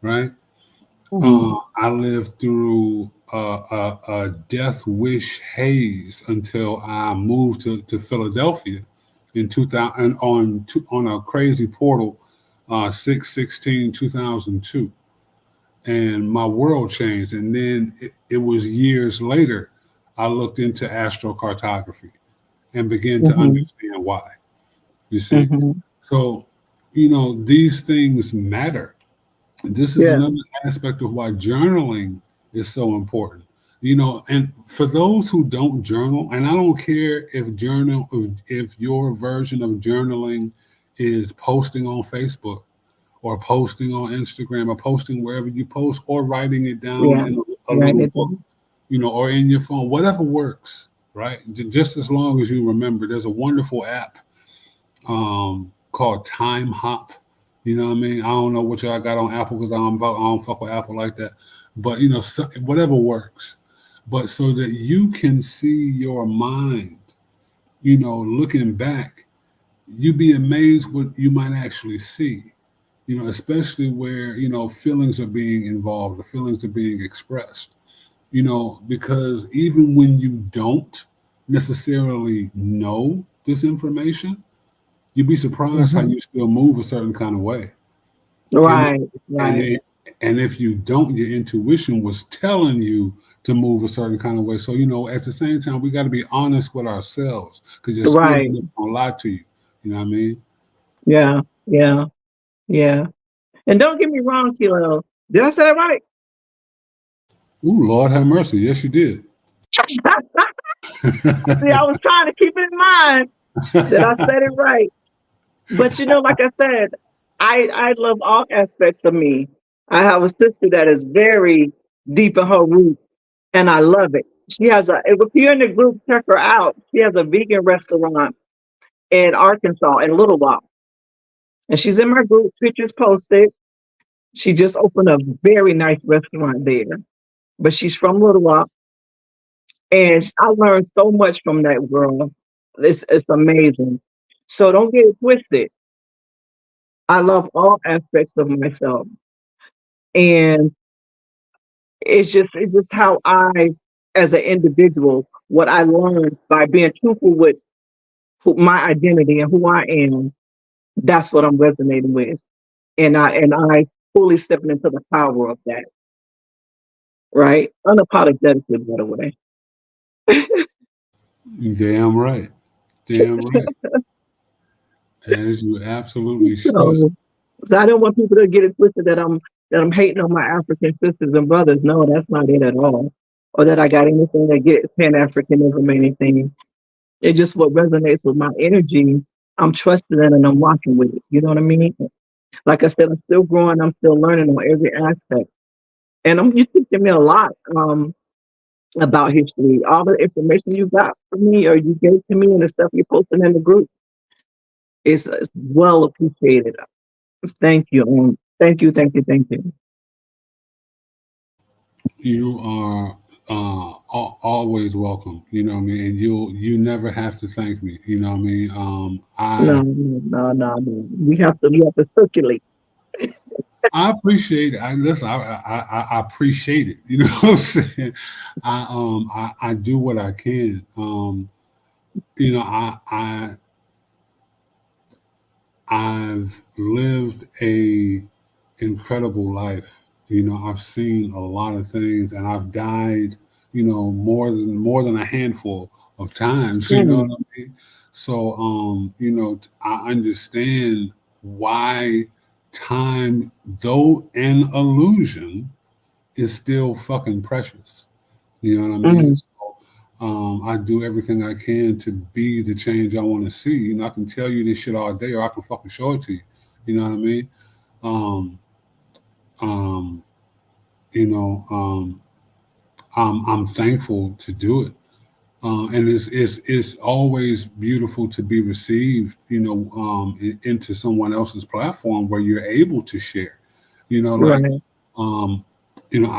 right? Hmm. I lived through a death wish haze until I moved to Philadelphia in 2000, on a crazy portal, 6/16/2002, and my world changed. And then it was years later I looked into astrocartography and began to Hmm. understand why. You see, Hmm. so these things matter. This is Yeah. another aspect of why journaling is so important. And for those who don't journal, and I don't care if your version of journaling is posting on Facebook or posting on Instagram or posting wherever you post, or writing it down Yeah. in a Right. little book, or in your phone, whatever works, right? Just as long as you remember. There's a wonderful app called Time Hop. You know what I mean? I don't know what y'all got on Apple, because I don't fuck with Apple like that. But whatever works. But so that you can see your mind, looking back, you'd be amazed what you might actually see. Especially where feelings are being involved, or feelings are being expressed. Because even when you don't necessarily know this information, you'd be surprised how Hmm. you still move a certain kind of way. And Right. and Right. it, and if you don't, your intuition was telling you to move a certain kind of way. So at the same time, we got to be honest with ourselves, because your spirit Right. is not gonna lie to you. You know what I mean? Yeah. Yeah, yeah. And don't get me wrong, Kilo. Did I say that right? Ooh, Lord have mercy. Yes, you did. See, I was trying to keep it in mind that I said it right. But like I said, I love all aspects of me. I have a sister that is very deep in her roots, and I love it. She has if you're in the group, check her out. She has a vegan restaurant in Arkansas, in Little Rock. And she's in my group, pictures posted. She just opened a very nice restaurant there. But she's from Little Rock. And I learned so much from that girl. It's amazing. So don't get it twisted. I love all aspects of myself. And it's just how I, as an individual, what I learned by being truthful with my identity and who I am, that's what I'm resonating with. And I fully stepping into the power of that, right? Unapologetically, by the way. Damn right. Damn right. As you absolutely should. So I don't want people to get it twisted that I'm hating on my African sisters and brothers. No, that's not it at all. Or that I got anything that gets Pan Africanism or anything. It's just what resonates with my energy. I'm trusting it and I'm walking with it. You know what I mean? Like I said, I'm still growing. I'm still learning on every aspect. And you're teaching me a lot about history. All the information you got from me or you gave to me and the stuff you're posting in the group is well appreciated. Thank you. Thank you, thank you, thank you. You are always welcome. You know what I mean? And you never have to thank me. You know what I mean? No, no, no, no. We have to circulate. I appreciate it. I appreciate it. You know what I'm saying? I do what I can. You know, I've lived a incredible life. You know, I've seen a lot of things, and I've died. You know, more than a handful of times. You know Mm, what I mean? So, you know, I understand why time, though an illusion, is still fucking precious. You know what I mean? mm, So, I do everything I can to be the change I want to see. You know, I can tell you this shit all day, or I can fucking show it to you. You know what I mean? Um, um, you know, I'm thankful to do it, and it's always beautiful to be received. You know, into someone else's platform where you're able to share. You know, like, right. um, you know,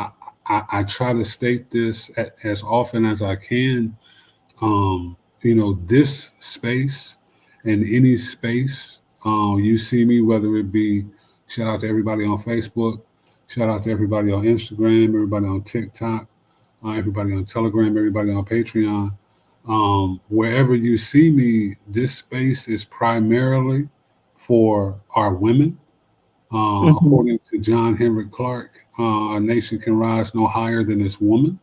I try to state this as often as I can. You know, this space and any space you see me, whether it be shout out to everybody on Facebook, shout out to everybody on Instagram, everybody on TikTok, everybody on Telegram, everybody on Patreon. Wherever you see me, this space is primarily for our women. Hmm. According to John Henrik Clark, a nation can rise no higher than its woman.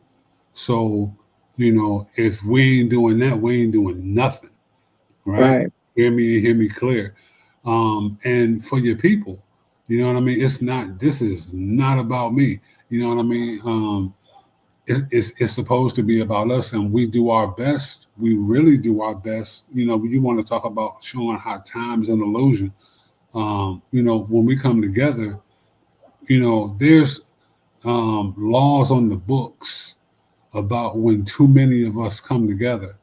So, you know, if we ain't doing that, we ain't doing nothing, right? Right. Hear me clear. And for your people, you know what I mean? This is not about me. You know what I mean? It's supposed to be about us, and we do our best. We really do our best. You know, you want to talk about showing how time is an illusion. You know, when we come together, you know, there's laws on the books about when too many of us come together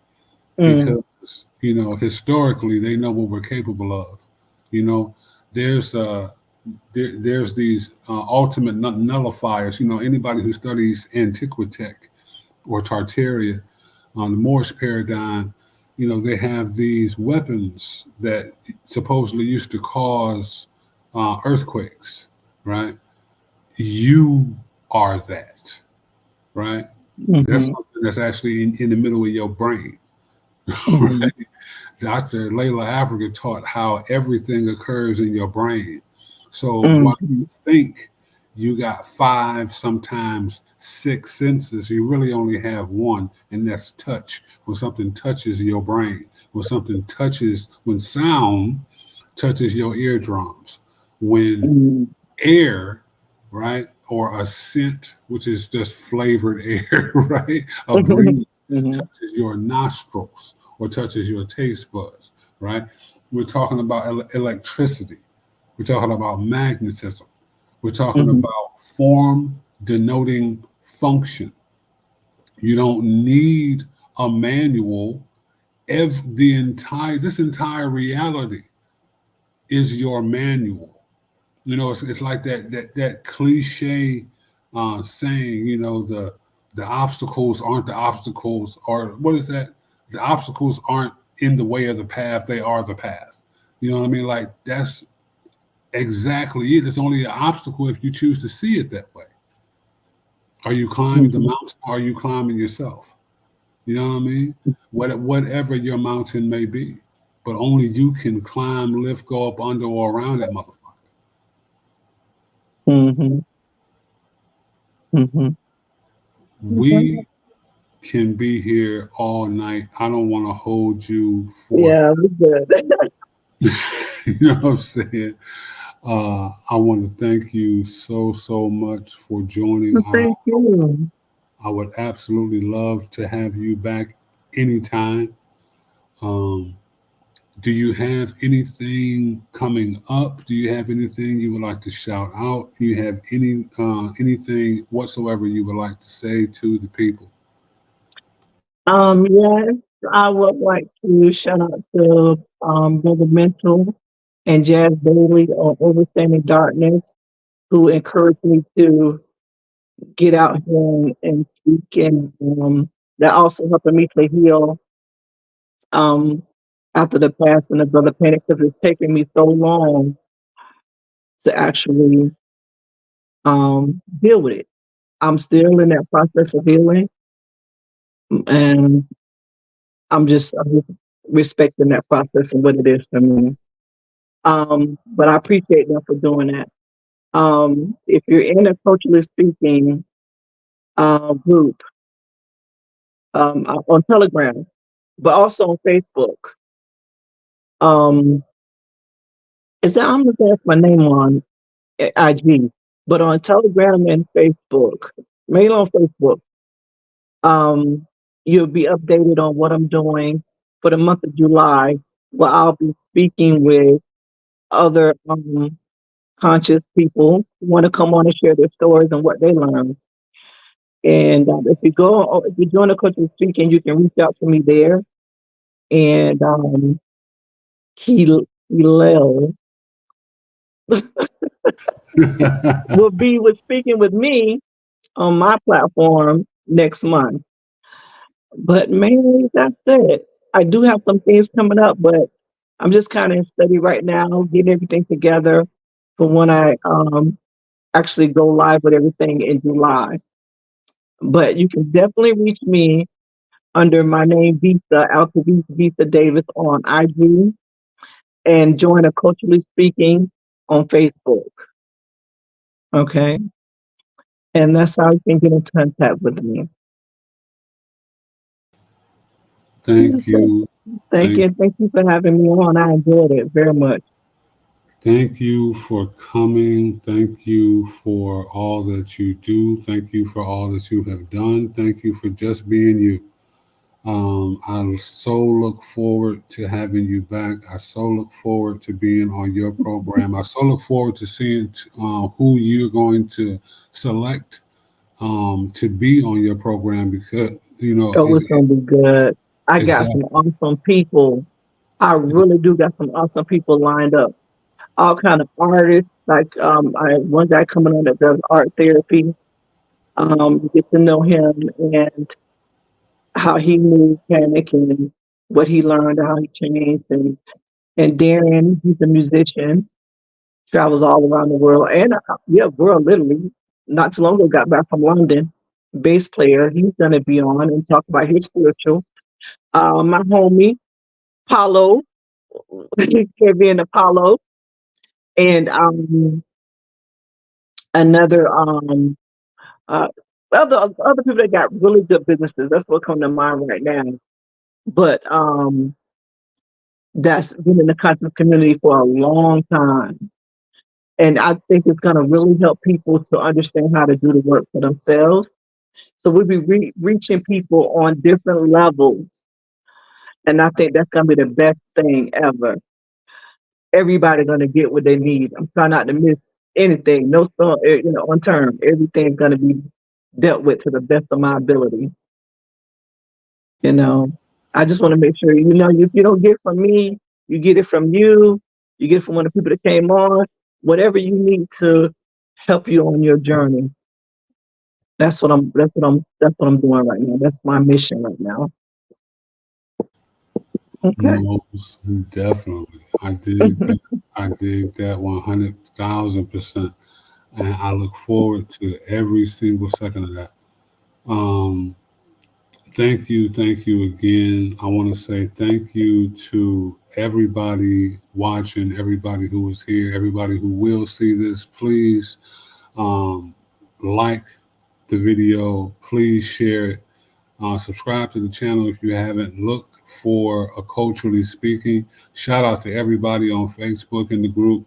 Mm, because, you know, historically they know what we're capable of. You know, there's there's these ultimate nullifiers. You know, anybody who studies Antiquitech or Tartaria on the Moorish paradigm, you know, they have these weapons that supposedly used to cause earthquakes, right? You are that, right? That's hmm. something that's actually in the middle of your brain, Hmm. right? Dr. Layla Africa taught how everything occurs in your brain. So while Hmm. you think you got five, sometimes six senses, you really only have one, and that's touch. When something touches your brain, when sound touches your eardrums. When Mm-hmm. air, right, or a scent, which is just flavored air, right, a breeze Mm-hmm. touches your nostrils or touches your taste buds, right? We're talking about electricity. We're talking about magnetism. We're talking Mm-hmm. about form denoting function. You don't need a manual. This entire reality is your manual. You know, it's like that cliche saying. You know, the obstacles aren't the obstacles, or what is that? The obstacles aren't in the way of the path; they are the path. You know what I mean? Like that's exactly it. It's only an obstacle if you choose to see it that way. Are you climbing the Mm-hmm. mountain? Or are you climbing yourself? You know what I mean? Whatever your mountain may be, but only you can climb, lift, go up, under, or around that motherfucker. Mm-hmm. Mm-hmm. We can be here all night. I don't want to hold you for, Yeah, we good. you know what I'm saying? I want to thank you so much for joining. Thank you. I would absolutely love to have you back anytime. Um, do you have anything coming up? Do you have anything you would like to shout out? Do you have anything whatsoever you would like to say to the people? Yes, I would like to shout out to Brother Mental and Jazz Bailey on Overstanding Darkness, who encouraged me to get out here and speak, and that also helping me to heal um, after the passing of Brother Panic, because it's taken me so long to actually deal with it. I'm still in that process of healing, and I'm just respecting that process and what it is for me. But I appreciate them for doing that. If you're in a culturally speaking group on Telegram, but also on Facebook, um, is that I'm looking at my name on IG, but on Telegram and Facebook, mainly on Facebook, um, you'll be updated on what I'm doing for the month of July, where I'll be speaking with other conscious people who want to come on and share their stories and what they learned. And if you join the culture speaking, you can reach out to me there. And Hillel will be with speaking with me on my platform next month. But mainly that's it. I do have some things coming up, but I'm just kind of in study right now, getting everything together for when I actually go live with everything in July. But you can definitely reach me under my name, Visa, Altovise Visa Davis on IG, and join a Culturally Speaking on Facebook. Okay. And that's how you can get in contact with me. Thank you. Thank Thank you. Thank you for having me on. I enjoyed it very much. Thank you for coming. Thank you for all that you do. Thank you for all that you have done. Thank you for just being you. I so look forward to having you back. I so look forward to being on your program. I so look forward to seeing who you're going to select to be on your program, because Oh, it's gonna be good. I got exactly. some awesome people. I really do got some awesome people lined up. All kind of artists. Like I one guy coming on that does art therapy. You get to know him and how he moved panic and what he learned, how he changed, and Darren, he's a musician, travels all around the world, and yeah, world literally. Not too long ago, got back from London. Bass player, he's gonna be on and talk about his spiritual. My homie Paulo, Caribbean Apollo, and another uh, other people that got really good businesses. That's what come to mind right now. But that's been in the conscious community for a long time. And I think it's going to really help people to understand how to do the work for themselves. So we'll be reaching people on different levels. And I think that's going to be the best thing ever. Everybody going to get what they need. I'm trying not to miss anything. No stone, on term. Everything's going to be dealt with to the best of my ability. I just want to make sure, if you don't get from me, you get it from you. You get it from one of the people that came on. Whatever you need to help you on your journey. That's what I'm doing right now. That's my mission right now. Okay. Most definitely. I dig that. I dig that 100,000%. And I look forward to every single second of that. Thank you again. I want to say thank you to everybody watching, everybody who was here, everybody who will see this. Please like the video. Please share it. Subscribe to the channel if you haven't. Look for Occulturally Speaking. Shout out to everybody on Facebook in the group.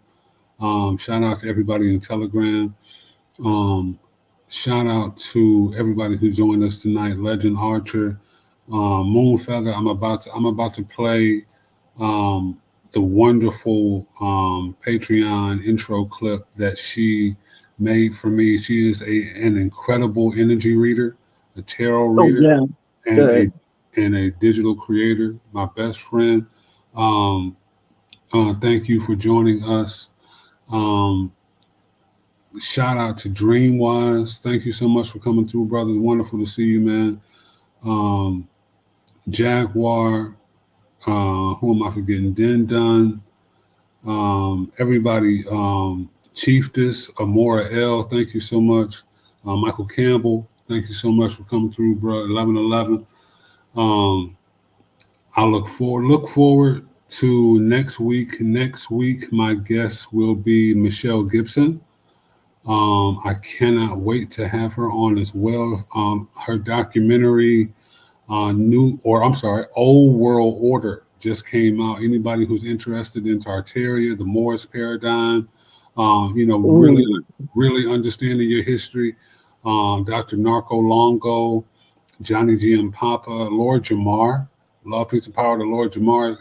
Shout out to everybody in Telegram. Shout out to everybody who joined us tonight. Legend Archer, Moonfeather. I'm about to play the wonderful Patreon intro clip that she made for me. She is an incredible energy reader, a tarot reader, and a digital creator. My best friend. Thank you for joining us. Shout out to Dreamwise. Thank you so much for coming through, brother. Wonderful to see you, man. Jaguar. Who am I forgetting? Den Dunn. Everybody. Chiefess, Amora L. Thank you so much. Michael Campbell. Thank you so much for coming through, bro. 1111. I look forward to next week. Next week, my guest will be Michelle Gibson. I cannot wait to have her on as well. Her documentary, Old World Order, just came out. Anybody who's interested in Tartaria, the Moorish paradigm, really understanding your history. Dr. Narco Longo, Johnny G and Papa, Lord Jamar. Love, peace, and power to Lord Jamar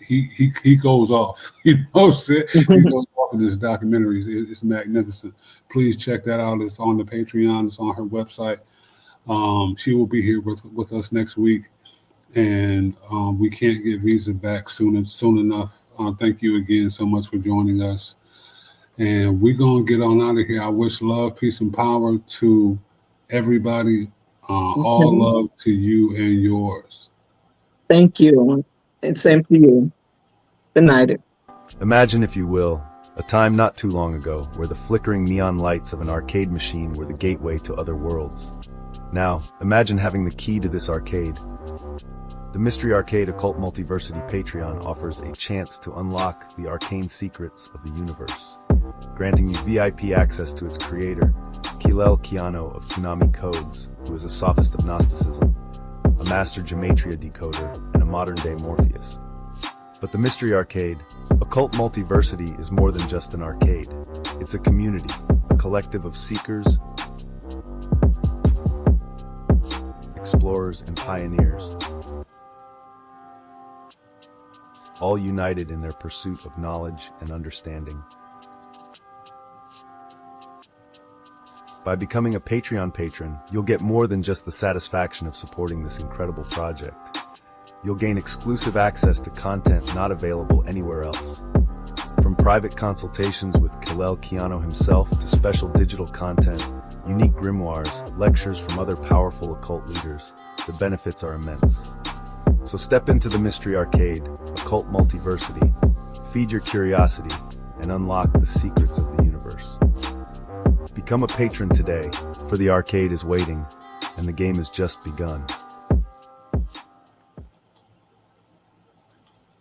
he goes off. You know what I'm saying? He goes off in this documentary. It's magnificent. Please check that out. It's on the Patreon. It's on her website. She will be here with us next week, and we can't get Visa back soon enough. Thank you again so much for joining us, and we're gonna get on out of here. I wish love, peace, and power to everybody. All love to you and yours. Thank you. And same to you. Good night. Imagine, if you will, a time not too long ago where the flickering neon lights of an arcade machine were the gateway to other worlds. Now, imagine having the key to this arcade. The Mystery Arcade Occult Multiversity Patreon offers a chance to unlock the arcane secrets of the universe, granting you VIP access to its creator, Kilel Kiano of Tsunami Codes, who is a sophist of Gnosticism, a master gematria decoder, and a modern-day Morpheus. But the Mystery Arcade, Occult Multiversity, is more than just an arcade. It's a community, a collective of seekers, explorers, and pioneers, all united in their pursuit of knowledge and understanding. By becoming a Patreon patron, you'll get more than just the satisfaction of supporting this incredible project. You'll gain exclusive access to content not available anywhere else. From private consultations with Kilel Kiano himself to special digital content, unique grimoires, lectures from other powerful occult leaders, the benefits are immense. So step into the Mystery Arcade, Occult Multiversity, feed your curiosity, and unlock the secrets of the universe. Become a patron today, for the arcade is waiting, and the game has just begun.